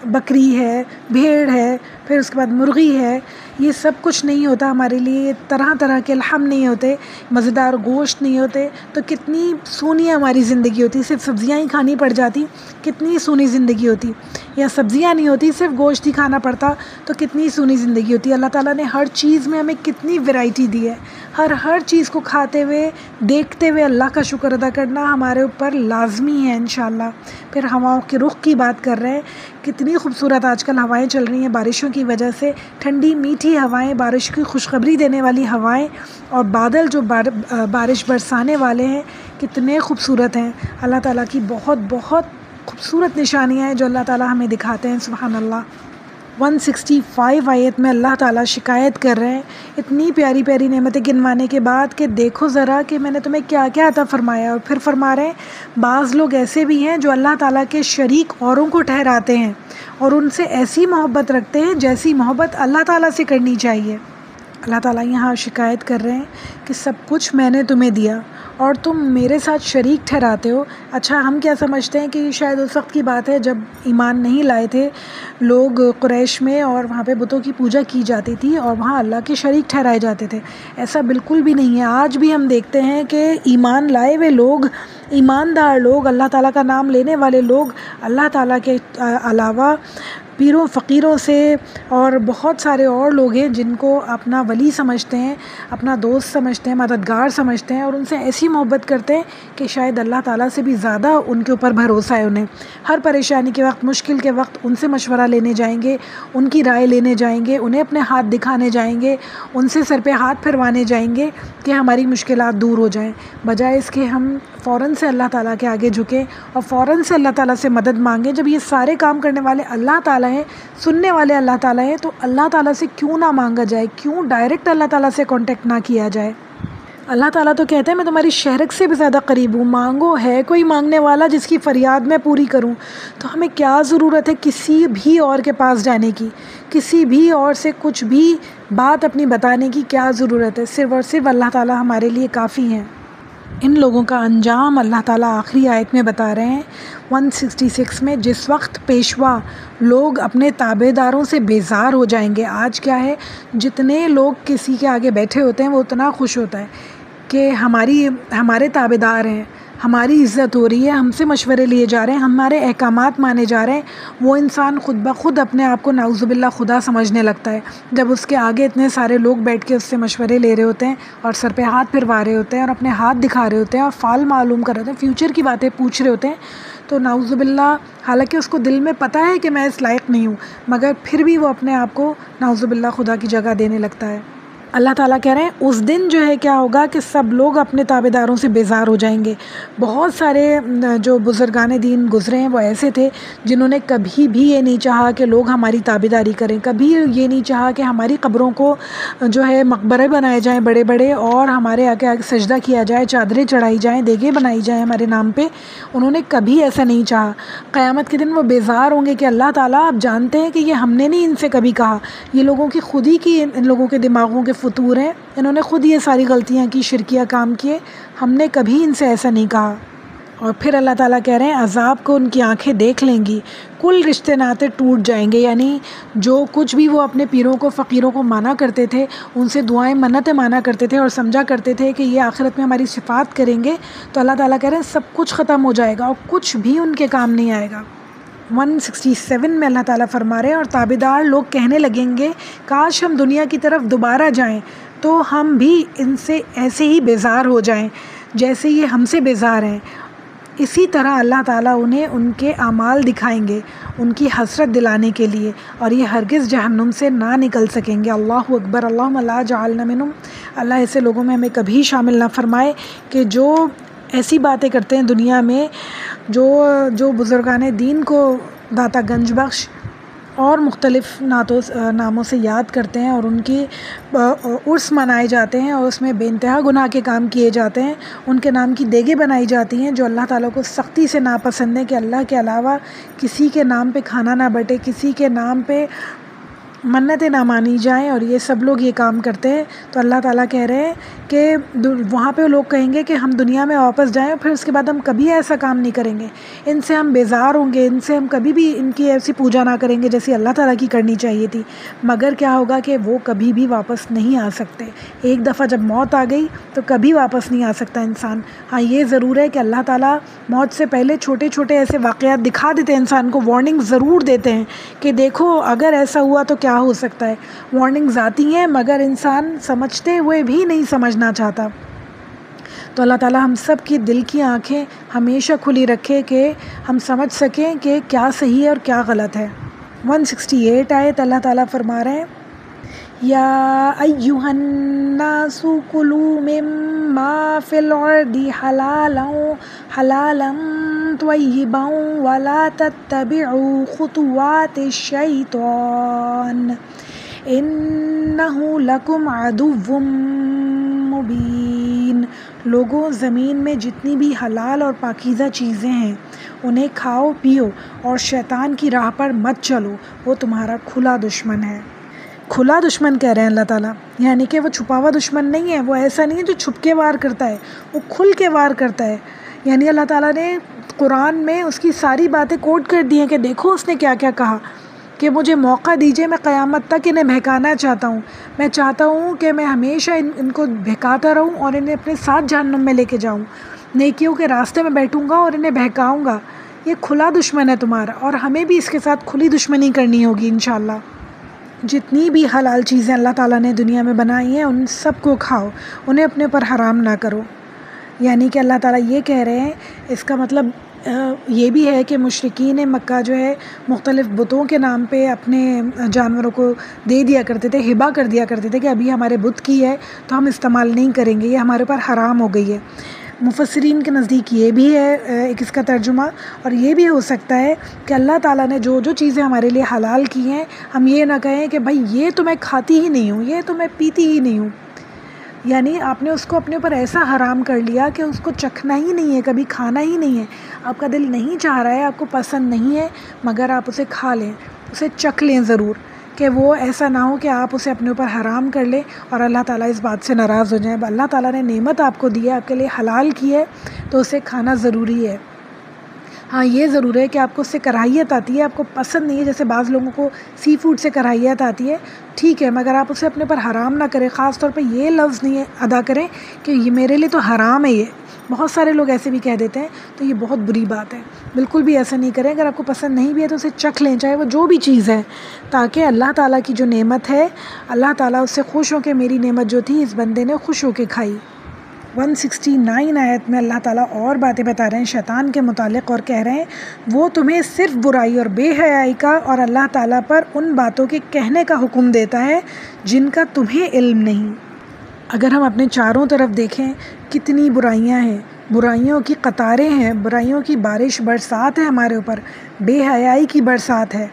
بکری ہے، بھیڑ ہے، پھر اس کے بعد مرغی ہے، یہ سب کچھ نہیں ہوتا ہمارے لیے. طرح طرح کے لحم نہیں ہوتے، مزیدار گوشت نہیں ہوتے تو کتنی سونی ہماری زندگی ہوتی. صرف سبزیاں ہی کھانی پڑ جاتی کتنی سونی زندگی ہوتی، یا سبزیاں نہیں ہوتی صرف گوشت ہی کھانا پڑتا تو کتنی سونی زندگی ہوتی. اللہ تعالیٰ نے ہر چیز میں ہمیں کتنی ورائٹی دی ہے. ہر چیز کو کھاتے ہوئے دیکھتے ہوئے اللہ کا شکر ادا کرنا ہمارے اوپر لازمی ہے انشاءاللہ. پھر ہواؤں کے رخ کی بات کر رہے ہیں. کتنی خوبصورت آج کل ہوائیں چل رہی ہیں بارشوں کی وجہ سے، ٹھنڈی میٹھی ہوائیں، بارش کی خوشخبری دینے والی ہوائیں، اور بادل جو بارش برسانے والے ہیں کتنے خوبصورت ہیں. اللہ تعالیٰ کی بہت بہت خوبصورت نشانیاں ہیں جو اللہ تعالیٰ ہمیں دکھاتے ہیں. سبحان اللہ. 165 آیت میں اللہ تعالیٰ شکایت کر رہے ہیں اتنی پیاری پیاری نعمتیں گنوانے کے بعد کہ دیکھو ذرا کہ میں نے تمہیں کیا کیا عطا فرمایا. اور پھر فرما رہے ہیں بعض لوگ ایسے بھی ہیں جو اللہ تعالیٰ کے شریک اوروں کو ٹھہراتے ہیں اور ان سے ایسی محبت رکھتے ہیں جیسی محبت اللہ تعالیٰ سے کرنی چاہیے. اللہ تعالیٰ یہاں شکایت کر رہے ہیں کہ سب کچھ میں نے تمہیں دیا اور تم میرے ساتھ شریک ٹھہراتے ہو. اچھا ہم کیا سمجھتے ہیں کہ یہ شاید اس وقت کی بات ہے جب ایمان نہیں لائے تھے لوگ قریش میں اور وہاں پہ بتوں کی پوجا کی جاتی تھی اور وہاں اللہ کے شریک ٹھہرائے جاتے تھے. ایسا بالکل بھی نہیں ہے. آج بھی ہم دیکھتے ہیں کہ ایمان لائے ہوئے لوگ، ایماندار لوگ، اللہ تعالیٰ کا نام لینے والے لوگ اللہ تعالیٰ کے علاوہ پیروں فقیروں سے اور بہت سارے اور لوگ ہیں جن کو اپنا ولی سمجھتے ہیں، اپنا دوست سمجھتے ہیں، مددگار سمجھتے ہیں اور ان سے ایسی محبت کرتے ہیں کہ شاید اللہ تعالیٰ سے بھی زیادہ ان کے اوپر بھروسہ ہے انہیں. ہر پریشانی کے وقت، مشکل کے وقت ان سے مشورہ لینے جائیں گے، ان کی رائے لینے جائیں گے، انہیں اپنے ہاتھ دکھانے جائیں گے، ان سے سر پہ ہاتھ پھروانے جائیں گے کہ ہماری مشکلات دور ہو جائیں، بجائے اس کے ہم فوراً سے اللہ تعالیٰ کے آگے جھکیں اور فوراً سے اللہ تعالیٰ سے مدد مانگیں. جب یہ سارے کام کرنے والے اللہ تعالیٰ ہیں، سننے والے اللہ تعالیٰ ہیں، تو اللہ تعالیٰ سے کیوں نہ مانگا جائے؟ کیوں ڈائریکٹ اللہ تعالیٰ سے کانٹیکٹ نہ کیا جائے؟ اللہ تعالیٰ تو کہتے ہیں میں تمہاری شہرک سے بھی زیادہ قریب ہوں. مانگو، ہے کوئی مانگنے والا جس کی فریاد میں پوری کروں. تو ہمیں کیا ضرورت ہے کسی بھی اور کے پاس جانے کی؟ کسی بھی اور سے کچھ بھی بات اپنی بتانے کی کیا ضرورت ہے؟ صرف اور صرف اللہ تعالیٰ ہمارے لیے کافی ہیں. ان لوگوں کا انجام اللہ تعالیٰ آخری آیت میں بتا رہے ہیں 166 میں، جس وقت پیشوا لوگ اپنے تابع داروں سے بیزار ہو جائیں گے. آج کیا ہے، جتنے لوگ کسی کے آگے بیٹھے ہوتے ہیں وہ اتنا خوش ہوتا ہے کہ ہمارے تابع دار ہیں، ہماری عزت ہو رہی ہے، ہم سے مشورے لیے جا رہے ہیں، ہمارے احکامات مانے جا رہے ہیں. وہ انسان خود بخود اپنے آپ کو نعوذ باللہ خدا سمجھنے لگتا ہے جب اس کے آگے اتنے سارے لوگ بیٹھ کے اس سے مشورے لے رہے ہوتے ہیں اور سر پہ ہاتھ پھروا رہے ہوتے ہیں اور اپنے ہاتھ دکھا رہے ہوتے ہیں اور فال معلوم کر رہے ہوتے ہیں، فیوچر کی باتیں پوچھ رہے ہوتے ہیں. تو نعوذ باللہ، حالانکہ اس کو دل میں پتہ ہے کہ میں اس لائق نہیں ہوں، مگر پھر بھی وہ اپنے آپ کو نعوذ باللہ خدا کی جگہ دینے لگتا ہے. اللہ تعالیٰ کہہ رہے ہیں اس دن جو ہے کیا ہوگا کہ سب لوگ اپنے تابع داروں سے بیزار ہو جائیں گے. بہت سارے جو بزرگان دین گزرے ہیں وہ ایسے تھے جنہوں نے کبھی بھی یہ نہیں چاہا کہ لوگ ہماری تابع داری کریں، کبھی یہ نہیں چاہا کہ ہماری قبروں کو جو ہے مقبرے بنائے جائیں بڑے بڑے اور ہمارے آگے آگے سجدہ کیا جائے، چادریں چڑھائی جائیں، دیگیں بنائی جائیں ہمارے نام پہ. انہوں نے کبھی ایسا نہیں چاہا. قیامت کے دن وہ بیزار ہوں گے کہ اللہ تعالیٰ آپ جانتے ہیں کہ یہ ہم نے نہیں ان سے کبھی کہا، یہ لوگوں کی خود ہی کی، ان لوگوں کے دماغوں کے فطور ہیں، انہوں نے خود یہ ساری غلطیاں کی، شرکیہ کام کیے، ہم نے کبھی ان سے ایسا نہیں کہا. اور پھر اللہ تعالیٰ کہہ رہے ہیں عذاب کو ان کی آنکھیں دیکھ لیں گی، کل رشتے ناطے ٹوٹ جائیں گے. یعنی جو کچھ بھی وہ اپنے پیروں کو فقیروں کو مانا کرتے تھے، ان سے دعائیں منتیں مانا کرتے تھے اور سمجھا کرتے تھے کہ یہ آخرت میں ہماری شفاعت کریں گے، تو اللہ تعالیٰ کہہ رہے ہیں سب کچھ ختم ہو جائے گا اور کچھ بھی ان کے کام نہیں آئے گا. 167 میں اللہ تعالیٰ فرما رہے ہیں اور تابع دار لوگ کہنے لگیں گے کاش ہم دنیا کی طرف دوبارہ جائیں تو ہم بھی ان سے ایسے ہی بیزار ہو جائیں جیسے یہ ہم سے بیزار ہیں. اسی طرح اللہ تعالیٰ انہیں ان کے اعمال دکھائیں گے ان کی حسرت دلانے کے لیے، اور یہ ہرگز جہنم سے نہ نکل سکیں گے. اللہ اکبر، اللہم لا جعلنا منہم. اللہ ایسے لوگوں میں ہمیں کبھی شامل نہ فرمائے کہ جو ایسی باتیں کرتے ہیں دنیا میں، جو بزرگان دین کو داتا گنج بخش اور مختلف ناموں سے یاد کرتے ہیں اور ان کی عرس منائے جاتے ہیں اور اس میں بے انتہا گناہ کے کام کیے جاتے ہیں. ان کے نام کی دیگیں بنائی جاتی ہیں جو اللہ تعالیٰ کو سختی سے ناپسند ہے کہ اللہ کے علاوہ کسی کے نام پہ کھانا نہ بٹے، کسی کے نام پہ منتیں نہ مانی جائیں، اور یہ سب لوگ یہ کام کرتے ہیں. تو اللہ تعالیٰ کہہ رہے ہیں کہ وہاں پہ لوگ کہیں گے کہ ہم دنیا میں واپس جائیں، پھر اس کے بعد ہم کبھی ایسا کام نہیں کریں گے، ان سے ہم بیزار ہوں گے، ان سے ہم کبھی بھی ان کی ایسی پوجا نہ کریں گے جیسی اللہ تعالیٰ کی کرنی چاہیے تھی. مگر کیا ہوگا کہ وہ کبھی بھی واپس نہیں آ سکتے. ایک دفعہ جب موت آ گئی تو کبھی واپس نہیں آ سکتا انسان. ہاں یہ ضرور ہے کہ اللہ تعالیٰ موت سے پہلے چھوٹے چھوٹے ایسے واقعات دکھا دیتے ہیں، انسان کو وارننگ ضرور دیتے ہیں کہ دیکھو اگر ایسا ہوا تو کیا ہو سکتا ہے. وارننگز آتی ہیں مگر انسان سمجھتے ہوئے بھی نہیں سمجھنا چاہتا. تو اللہ تعالیٰ ہم سب کی دل کی آنکھیں ہمیشہ کھلی رکھے کہ ہم سمجھ سکیں کہ کیا صحیح ہے اور کیا غلط ہے. 168 آیت اللہ تعالیٰ فرما رہے ہیں یا ایھا الناس کلوا مما فی الارض حلالا طيبا ولا تتبعوا خطوات الشيطان إنه لكم عدو مبین۔ لوگوں، زمین میں جتنی بھی حلال اور پاکیزہ چیزیں ہیں انہیں کھاؤ پیو اور شیطان کی راہ پر مت چلو، وہ تمہارا کھلا دشمن ہے۔ کھلا دشمن کہہ رہے ہیں اللہ تعالیٰ، یعنی کہ وہ چھپا ہوا دشمن نہیں ہے، وہ ایسا نہیں ہے جو چھپ کے وار کرتا ہے، وہ کھل کے وار کرتا ہے۔ یعنی اللہ تعالیٰ نے قرآن میں اس کی ساری باتیں کوٹ کر دی ہیں کہ دیکھو اس نے کیا کیا کہا، کہ مجھے موقع دیجیے، میں قیامت تک انہیں بہکانا چاہتا ہوں، میں چاہتا ہوں کہ میں ہمیشہ ان کو بہکاتا رہوں اور انہیں اپنے ساتھ جہنم میں لے کے جاؤں، نیکیوں کے راستے میں بیٹھوں گا اور انہیں بہکاؤں گا۔ یہ کھلا دشمن ہے تمہارا، اور ہمیں بھی اس کے ساتھ کھلی دشمنی کرنی ہوگی انشاءاللہ۔ جتنی بھی حلال چیزیں اللہ تعالیٰ نے دنیا میں بنائی ہیں ان سب کو کھاؤ، انہیں اپنے پر حرام نہ کرو۔ یعنی کہ اللہ تعالیٰ یہ کہہ رہے ہیں، اس کا مطلب یہ بھی ہے کہ مشرکین مکہ جو ہے مختلف بتوں کے نام پہ اپنے جانوروں کو دے دیا کرتے تھے، ہبہ کر دیا کرتے تھے کہ ابھی ہمارے بت کی ہے تو ہم استعمال نہیں کریں گے، یہ ہمارے پر حرام ہو گئی ہے۔ مفسرین کے نزدیک یہ بھی ہے ایک اس کا ترجمہ، اور یہ بھی ہو سکتا ہے کہ اللہ تعالیٰ نے جو جو چیزیں ہمارے لیے حلال کی ہیں ہم یہ نہ کہیں کہ بھائی یہ تو میں کھاتی ہی نہیں ہوں، یہ تو میں پیتی ہی نہیں ہوں، یعنی آپ نے اس کو اپنے اوپر ایسا حرام کر لیا کہ اس کو چکھنا ہی نہیں ہے، کبھی کھانا ہی نہیں ہے، آپ کا دل نہیں چاہ رہا ہے، آپ کو پسند نہیں ہے، مگر آپ اسے کھا لیں، اسے چکھ لیں ضرور، کہ وہ ایسا نہ ہو کہ آپ اسے اپنے اوپر حرام کر لیں اور اللہ تعالیٰ اس بات سے ناراض ہو جائیں۔ اللہ تعالیٰ نے نعمت آپ کو دی ہے، آپ کے لیے حلال کی ہے تو اسے کھانا ضروری ہے۔ ہاں یہ ضرور ہے کہ آپ کو اس سے کراہیت آتی ہے، آپ کو پسند نہیں ہے، جیسے بعض لوگوں کو سی فوڈ سے کراہیت آتی ہے، ٹھیک ہے، مگر آپ اسے اپنے پر حرام نہ کریں، خاص طور پہ یہ لفظ نہیں ادا کریں کہ یہ میرے لیے تو حرام ہے۔ یہ بہت سارے لوگ ایسے بھی کہہ دیتے ہیں، تو یہ بہت بری بات ہے، بالکل بھی ایسا نہیں کریں۔ اگر آپ کو پسند نہیں بھی ہے تو اسے چکھ لیں، چاہے وہ جو بھی چیز ہے، تاکہ اللہ تعالیٰ کی جو نعمت ہے اللہ تعالیٰ اس سے خوش ہو کہ میری نعمت جو تھی اس بندے نے خوش ہو کے کھائی۔ 169 آیت میں اللہ تعالیٰ اور باتیں بتا رہے ہیں شیطان کے متعلق، اور کہہ رہے ہیں وہ تمہیں صرف برائی اور بے حیائی کا اور اللہ تعالیٰ پر ان باتوں کے کہنے کا حکم دیتا ہے جن کا تمہیں علم نہیں۔ اگر ہم اپنے چاروں طرف دیکھیں کتنی برائیاں ہیں، برائیوں کی قطاریں ہیں، برائیوں کی بارش برسات ہے ہمارے اوپر، بے حیائی کی برسات ہے،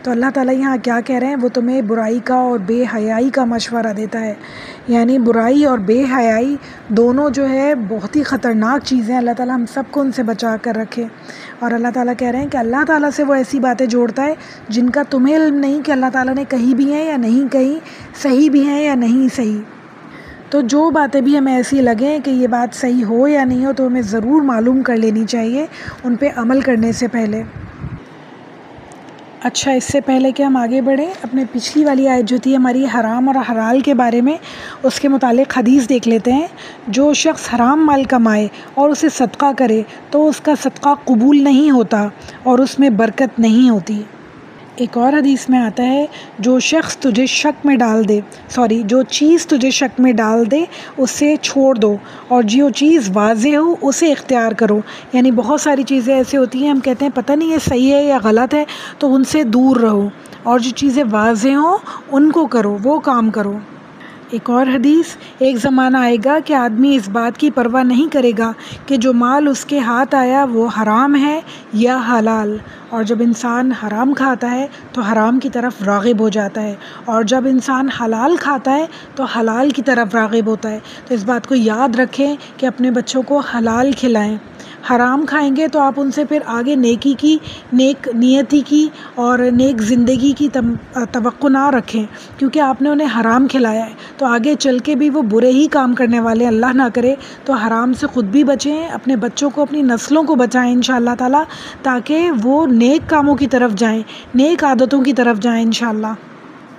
تو اللہ تعالیٰ یہاں کیا کہہ رہے ہیں، وہ تمہیں برائی کا اور بے حیائی کا مشورہ دیتا ہے۔ یعنی برائی اور بے حیائی دونوں جو ہے بہت ہی خطرناک چیزیں، اللہ تعالیٰ ہم سب کو ان سے بچا کر رکھے۔ اور اللہ تعالیٰ کہہ رہے ہیں کہ اللہ تعالیٰ سے وہ ایسی باتیں جوڑتا ہے جن کا تمہیں علم نہیں کہ اللہ تعالیٰ نے کہی بھی ہیں یا نہیں کہی، صحیح بھی ہیں یا نہیں صحیح۔ تو جو باتیں بھی ہمیں ایسی لگیں کہ یہ بات صحیح ہو یا نہیں ہو تو ہمیں ضرور معلوم کر لینی چاہیے ان پہ عمل کرنے سے پہلے۔ اچھا، اس سے پہلے کہ ہم آگے بڑھیں، اپنے پچھلی والی آیت جو تھی ہماری حرام اور حلال کے بارے میں، اس کے متعلق حدیث دیکھ لیتے ہیں۔ جو شخص حرام مال کمائے اور اسے صدقہ کرے تو اس کا صدقہ قبول نہیں ہوتا اور اس میں برکت نہیں ہوتی۔ ایک اور حدیث میں آتا ہے جو شخص تجھے شک میں ڈال دے، جو چیز تجھے شک میں ڈال دے اسے چھوڑ دو، اور جو چیز واضح ہو اسے اختیار کرو۔ یعنی بہت ساری چیزیں ایسے ہوتی ہیں ہم کہتے ہیں پتہ نہیں یہ صحیح ہے یا غلط ہے، تو ان سے دور رہو، اور جو چیزیں واضح ہوں ان کو کرو، وہ کام کرو۔ ایک اور حدیث، ایک زمانہ آئے گا کہ آدمی اس بات کی پرواہ نہیں کرے گا کہ جو مال اس کے ہاتھ آیا وہ حرام ہے یا حلال، اور جب انسان حرام کھاتا ہے تو حرام کی طرف راغب ہو جاتا ہے، اور جب انسان حلال کھاتا ہے تو حلال کی طرف راغب ہوتا ہے۔ تو اس بات کو یاد رکھیں کہ اپنے بچوں کو حلال کھلائیں۔ حرام کھائیں گے تو آپ ان سے پھر آگے نیکی کی، نیک نیتی کی اور نیک زندگی کی توقع نہ رکھیں، کیونکہ آپ نے انہیں حرام کھلایا ہے، تو آگے چل کے بھی وہ برے ہی کام کرنے والے، اللہ نہ کرے۔ تو حرام سے خود بھی بچیں، اپنے بچوں کو، اپنی نسلوں کو بچائیں انشاءاللہ تعالیٰ، تاکہ وہ نیک کاموں کی طرف جائیں، نیک عادتوں کی طرف جائیں انشاءاللہ۔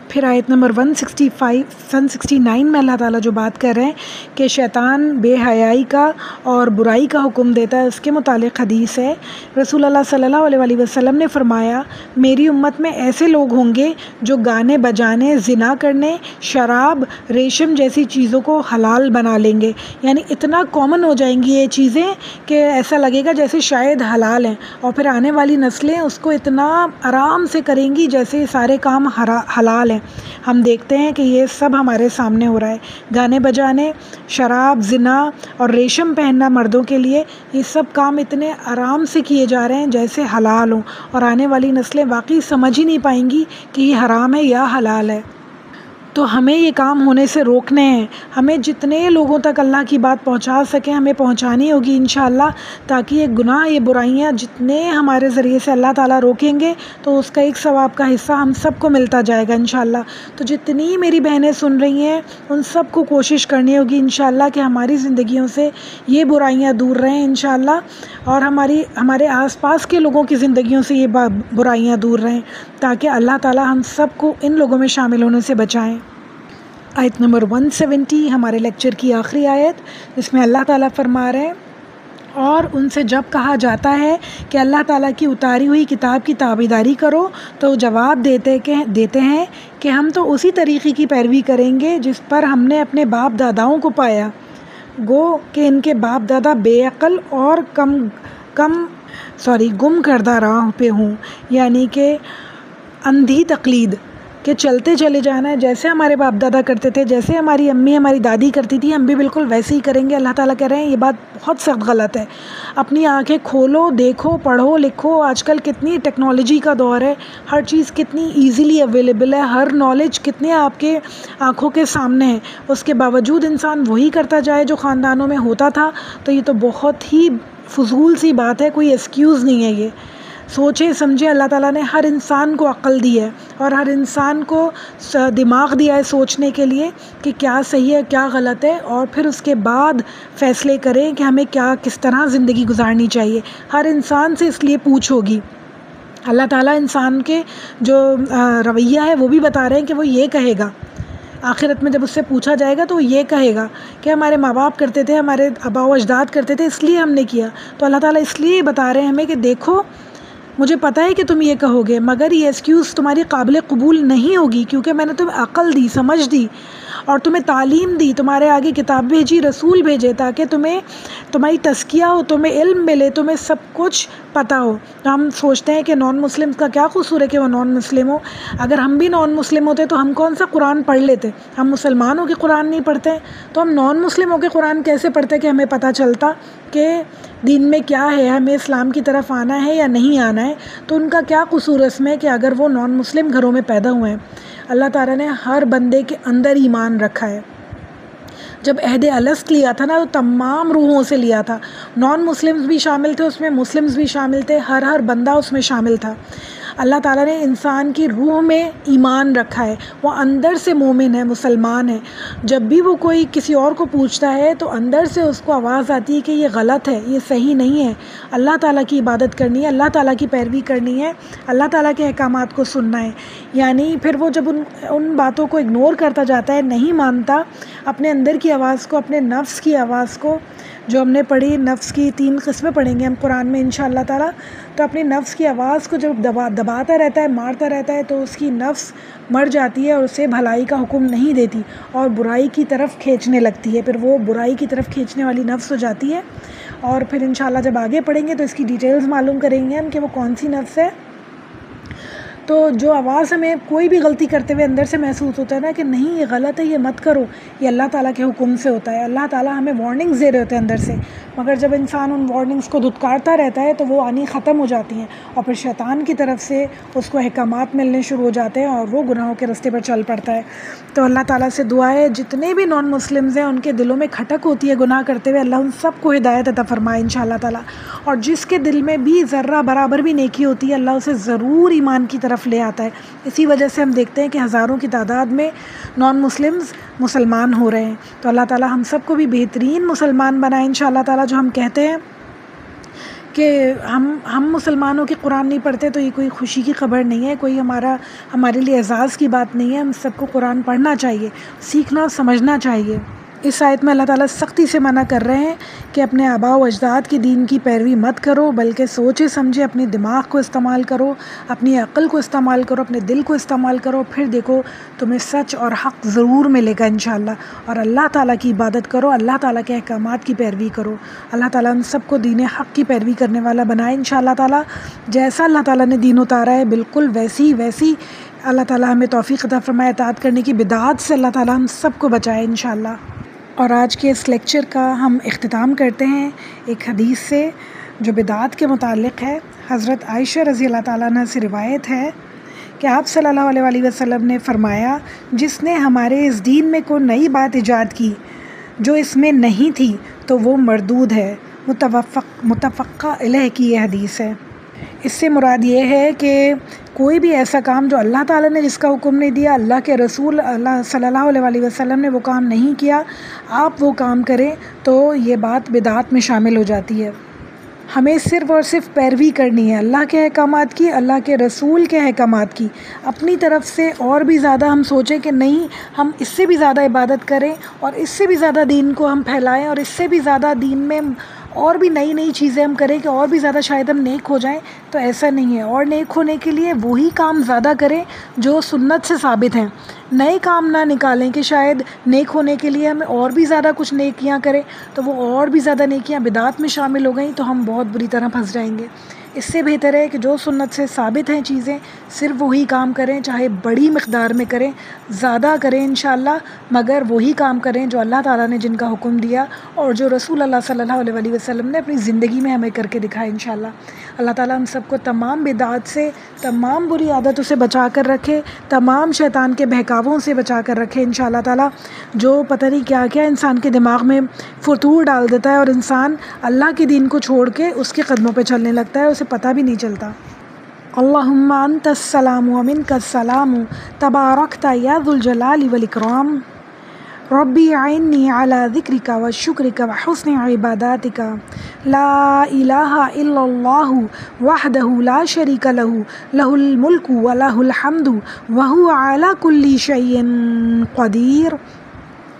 پھر آیت نمبر 169 میں اللہ تعالیٰ جو بات کر رہے ہیں کہ شیطان بے حیائی کا اور برائی کا حکم دیتا ہے، اس کے متعلق حدیث ہے۔ رسول اللہ صلی اللہ علیہ وسلم نے فرمایا، میری امت میں ایسے لوگ ہوں گے جو گانے بجانے، زنا کرنے، شراب، ریشم جیسی چیزوں کو حلال بنا لیں گے۔ یعنی اتنا کامن ہو جائیں گی یہ چیزیں کہ ایسا لگے گا جیسے شاید حلال ہیں، اور پھر آنے والی نسلیں اس کو اتنا آرام سے کریں گی جیسے سارے کام حلال ہیں۔ لیں. ہم دیکھتے ہیں کہ یہ سب ہمارے سامنے ہو رہا ہے. گانے بجانے، شراب، زنا اور ریشم پہننا مردوں کے لیے، یہ سب کام اتنے آرام سے کیے جا رہے ہیں جیسے حلال ہوں، اور آنے والی نسلیں واقعی سمجھ ہی نہیں پائیں گی کہ یہ حرام ہے یا حلال ہے. تو ہمیں یہ کام ہونے سے روکنے ہیں. ہمیں جتنے لوگوں تک اللہ کی بات پہنچا سکیں ہمیں پہنچانی ہوگی انشاءاللہ، تاکہ یہ گناہ، یہ برائیاں جتنے ہمارے ذریعے سے اللہ تعالیٰ روکیں گے تو اس کا ایک ثواب کا حصہ ہم سب کو ملتا جائے گا انشاءاللہ. تو جتنی میری بہنیں سن رہی ہیں ان سب کو کوشش کرنی ہوگی انشاءاللہ کہ ہماری زندگیوں سے یہ برائیاں دور رہیں انشاءاللہ، اور ہمارے آس پاس کے لوگوں کی زندگیوں سے یہ برائیاں دور رہیں، تاکہ اللہ تعالیٰ ہم سب کو ان لوگوں میں شامل ہونے سے بچائیں. آیت نمبر 170 ہمارے لیکچر کی آخری آیت، جس میں اللہ تعالیٰ فرما رہے ہیں، اور ان سے جب کہا جاتا ہے کہ اللہ تعالیٰ کی اتاری ہوئی کتاب کی تابعداری کرو تو جواب دیتے ہیں کہ ہم تو اسی طریقے کی پیروی کریں گے جس پر ہم نے اپنے باپ داداؤں کو پایا. گو کہ ان کے باپ دادا بے عقل اور گم کردہ راہ پہ ہوں، یعنی کہ اندھی تقلید کہ چلتے چلے جانا ہے جیسے ہمارے باپ دادا کرتے تھے، جیسے ہماری امی ہماری دادی کرتی تھی ہم بھی بالکل ویسے ہی کریں گے. اللہ تعالیٰ کہہ رہے ہیں یہ بات بہت سخت غلط ہے. اپنی آنکھیں کھولو، دیکھو، پڑھو، لکھو. آج کل کتنی ٹیکنالوجی کا دور ہے، ہر چیز کتنی ایزیلی اویلیبل ہے، ہر نالج کتنے آپ کے آنکھوں کے سامنے ہے. اس کے باوجود انسان وہی کرتا جائے جو خاندانوں میں ہوتا تھا، تو یہ تو بہت ہی فضول سی بات ہے، کوئی ایکسکیوز نہیں ہے. یہ سوچے سمجھے، اللہ تعالیٰ نے ہر انسان کو عقل دی ہے اور ہر انسان کو دماغ دیا ہے سوچنے کے لیے کہ کیا صحیح ہے کیا غلط ہے، اور پھر اس کے بعد فیصلے کریں کہ ہمیں کس طرح زندگی گزارنی چاہیے. ہر انسان سے اس لیے پوچھ ہوگی. اللہ تعالیٰ انسان کے جو رویہ ہے وہ بھی بتا رہے ہیں کہ وہ یہ کہے گا آخرت میں جب اس سے پوچھا جائے گا تو وہ یہ کہے گا کہ ہمارے ماں باپ کرتے تھے، ہمارے آباء و اجداد کرتے تھے، اس لیے ہم نے کیا. تو اللہ تعالیٰ اس لیے بتا رہے ہیں ہمیں کہ دیکھو مجھے پتہ ہے کہ تم یہ کہو گے، مگر یہ ایکسکیوز تمہاری قابل قبول نہیں ہوگی، کیونکہ میں نے تمہیں عقل دی، سمجھ دی، اور تمہیں تعلیم دی، تمہارے آگے کتاب بھیجی، رسول بھیجے، تاکہ تمہاری تزکیہ ہو، تمہیں علم ملے، تمہیں سب کچھ پتہ ہو. تو ہم سوچتے ہیں کہ نان مسلم کا کیا قصور ہے کہ وہ نان مسلم ہو. اگر ہم بھی نان مسلم ہوتے تو ہم کون سا قرآن پڑھ لیتے؟ ہم مسلمانوں کے قرآن نہیں پڑھتے تو ہم نان مسلموں کے قرآن کیسے پڑھتے کہ ہمیں پتہ چلتا کہ دین میں کیا ہے، ہمیں اسلام کی طرف آنا ہے یا نہیں آنا ہے. تو ان کا کیا قصور اس میں کہ اگر وہ نان مسلم گھروں میں پیدا ہوئے ہیں. اللہ تعالیٰ نے ہر بندے کے اندر ایمان رکھا ہے. جب عہد الست لیا تھا نا تو تمام روحوں سے لیا تھا، نان مسلمز بھی شامل تھے اس میں، مسلمز بھی شامل تھے، ہر بندہ اس میں شامل تھا. اللہ تعالیٰ نے انسان کی روح میں ایمان رکھا ہے، وہ اندر سے مومن ہے، مسلمان ہے. جب بھی وہ کوئی کسی اور کو پوچھتا ہے تو اندر سے اس کو آواز آتی ہے کہ یہ غلط ہے، یہ صحیح نہیں ہے، اللہ تعالیٰ کی عبادت کرنی ہے، اللہ تعالیٰ کی پیروی کرنی ہے، اللہ تعالیٰ کے احکامات کو سننا ہے. یعنی پھر وہ جب ان باتوں کو اگنور کرتا جاتا ہے، نہیں مانتا، اپنے اندر کی آواز کو، اپنے نفس کی آواز کو، جو ہم نے پڑھی، نفس کی 3 قسمیں پڑھیں گے ہم قرآن میں انشاءاللہ تعالیٰ. تو اپنی نفس کی آواز کو جب دباتا رہتا ہے، مارتا رہتا ہے، تو اس کی نفس مر جاتی ہے اور اسے بھلائی کا حکم نہیں دیتی اور برائی کی طرف کھینچنے لگتی ہے. پھر وہ برائی کی طرف کھینچنے والی نفس ہو جاتی ہے. اور پھر انشاءاللہ جب آگے پڑھیں گے تو اس کی ڈیٹیلز معلوم کریں گے ہم کہ وہ کون سی نفس ہے. تو جو آواز ہمیں کوئی بھی غلطی کرتے ہوئے اندر سے محسوس ہوتا ہے نا کہ نہیں یہ غلط ہے، یہ مت کرو، یہ اللہ تعالیٰ کے حکم سے ہوتا ہے. اللہ تعالیٰ ہمیں وارننگز دے رہے ہوتے ہیں اندر سے، مگر جب انسان ان وارننگز کو دھتکارتا رہتا ہے تو وہ آنی ختم ہو جاتی ہیں، اور پھر شیطان کی طرف سے اس کو احکامات ملنے شروع ہو جاتے ہیں اور وہ گناہوں کے راستے پر چل پڑتا ہے. تو اللہ تعالیٰ سے دعا ہے جتنے بھی نان مسلمز ہیں ان کے دلوں میں کھٹک ہوتی ہے گناہ کرتے ہوئے، اللہ ان سب کو ہدایت عطا فرمائے انشاءاللہ تعالیٰ. اور جس کے دل میں بھی ذرہ برابر بھی نیکی ہوتی ہے اللہ اسے ضرور ایمان کی طرف لے آتا ہے. اسی وجہ سے ہم دیکھتے ہیں کہ ہزاروں کی تعداد میں نان مسلمز مسلمان ہو رہے ہیں. تو اللہ تعالیٰ ہم سب کو بھی بہترین مسلمان بنائے انشاءاللہ تعالیٰ. جو ہم کہتے ہیں کہ ہم مسلمانوں کے قرآن نہیں پڑھتے تو یہ کوئی خوشی کی خبر نہیں ہے، کوئی ہمارے لیے اعزاز کی بات نہیں ہے. ہم سب کو قرآن پڑھنا چاہیے، سیکھنا سمجھنا چاہیے. اس آیت میں اللہ تعالیٰ سختی سے منع کر رہے ہیں کہ اپنے آباء و اجداد کی دین کی پیروی مت کرو، بلکہ سوچے سمجھے اپنے دماغ کو استعمال کرو، اپنی عقل کو استعمال کرو، اپنے دل کو استعمال کرو. پھر دیکھو تمہیں سچ اور حق ضرور ملے گا انشاءاللہ. اور اللہ تعالیٰ کی عبادت کرو، اللہ تعالیٰ کے احکامات کی پیروی کرو. اللہ تعالیٰ ہم سب کو دین حق کی پیروی کرنے والا بنائے انشاءاللہ تعالیٰ. جیسا اللہ تعالیٰ نے دین اتارا ہے بالکل ویسی اللہ تعالیٰ ہمیں توفیق عطا فرمائے اطاعت کرنے کی، بدعات سے اللہ تعالیٰ ہم سب کو بچائے انشاءاللہ۔ اور آج کے اس لیکچر کا ہم اختتام کرتے ہیں ایک حدیث سے جو بدعات کے متعلق ہے۔ حضرت عائشہ رضی اللہ تعالیٰ عنہ سے روایت ہے کہ آپ صلی اللہ علیہ وآلہ وسلم نے فرمایا، جس نے ہمارے اس دین میں کوئی نئی بات ایجاد کی جو اس میں نہیں تھی تو وہ مردود ہے۔ متفقہ علیہ کی یہ حدیث ہے۔ اس سے مراد یہ ہے کہ کوئی بھی ایسا کام جو اللہ تعالیٰ نے جس کا حکم نہیں دیا، اللہ کے رسول اللہ صلی اللہ علیہ وآلہ وسلم نے وہ کام نہیں کیا، آپ وہ کام کریں تو یہ بات بدعات میں شامل ہو جاتی ہے۔ ہمیں صرف اور صرف پیروی کرنی ہے اللہ کے احکامات کی، اللہ کے رسول کے احکامات کی۔ اپنی طرف سے اور بھی زیادہ ہم سوچیں کہ نہیں ہم اس سے بھی زیادہ عبادت کریں اور اس سے بھی زیادہ دین کو ہم پھیلائیں اور اس سے بھی زیادہ دین میں اور بھی نئی چیزیں ہم کریں کہ اور بھی زیادہ شاید ہم نیک ہو جائیں، تو ایسا نہیں ہے۔ اور نیک ہونے کے لیے وہی کام زیادہ کریں جو سنت سے ثابت ہیں، نئے کام نہ نکالیں کہ شاید نیک ہونے کے لیے ہمیں اور بھی زیادہ کچھ نیکیاں کریں تو وہ اور بھی زیادہ نیکیاں بدعات میں شامل ہو گئیں تو ہم بہت بری طرح پھنس جائیں گے۔ اس سے بہتر ہے کہ جو سنت سے ثابت ہیں چیزیں صرف وہی کام کریں، چاہے بڑی مقدار میں کریں، زیادہ کریں انشاءاللہ، مگر وہی کام کریں جو اللہ تعالیٰ نے جن کا حکم دیا اور جو رسول اللہ صلی اللہ علیہ وآلہ وسلم نے اپنی زندگی میں ہمیں کر کے دکھائے انشاءاللہ۔ اللہ تعالیٰ ہم سب کو تمام بدعات سے، تمام بری عادتوں سے بچا کر رکھے، تمام شیطان کے بہکاووں سے بچا کر رکھے انشاءاللہ تعالیٰ، جو پتہ نہیں کیا کیا انسان کے دماغ میں فتور ڈال دیتا ہے اور انسان اللہ کے دین کو چھوڑ کے اس کے قدموں پہ چلنے لگتا ہے، اسے پتہ بھی نہیں چلتا۔ اللہم انت السلام و منک السلام تبارکت یا ذو الجلال والاکرام، ربی اعنی علی ذکرک و شکرک و حسن عباداتک، لا الہ الا اللہ وحدہ لا شریک لہ، لہ الملک و لہ الحمد وہو علی کل شیء قدیر۔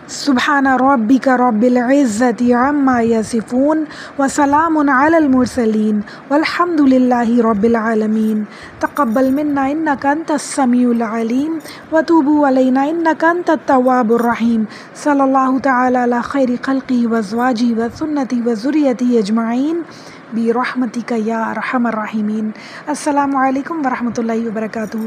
سبحان ربک رب العزت عما یصفون وسلام علی المرسلین والحمد للہ رب العالمین۔ تقبل منا انک انت السمیع العلیم وتوب علینا انک انت التواب الرحیم۔ صلی اللہ تعالی علی خیر خلقہ وازواجہ وسنتہ وذریتہ اجمعین برحمتک یا ارحم الراحمین۔ السلام علیکم ورحمۃ اللہ وبرکاتہ۔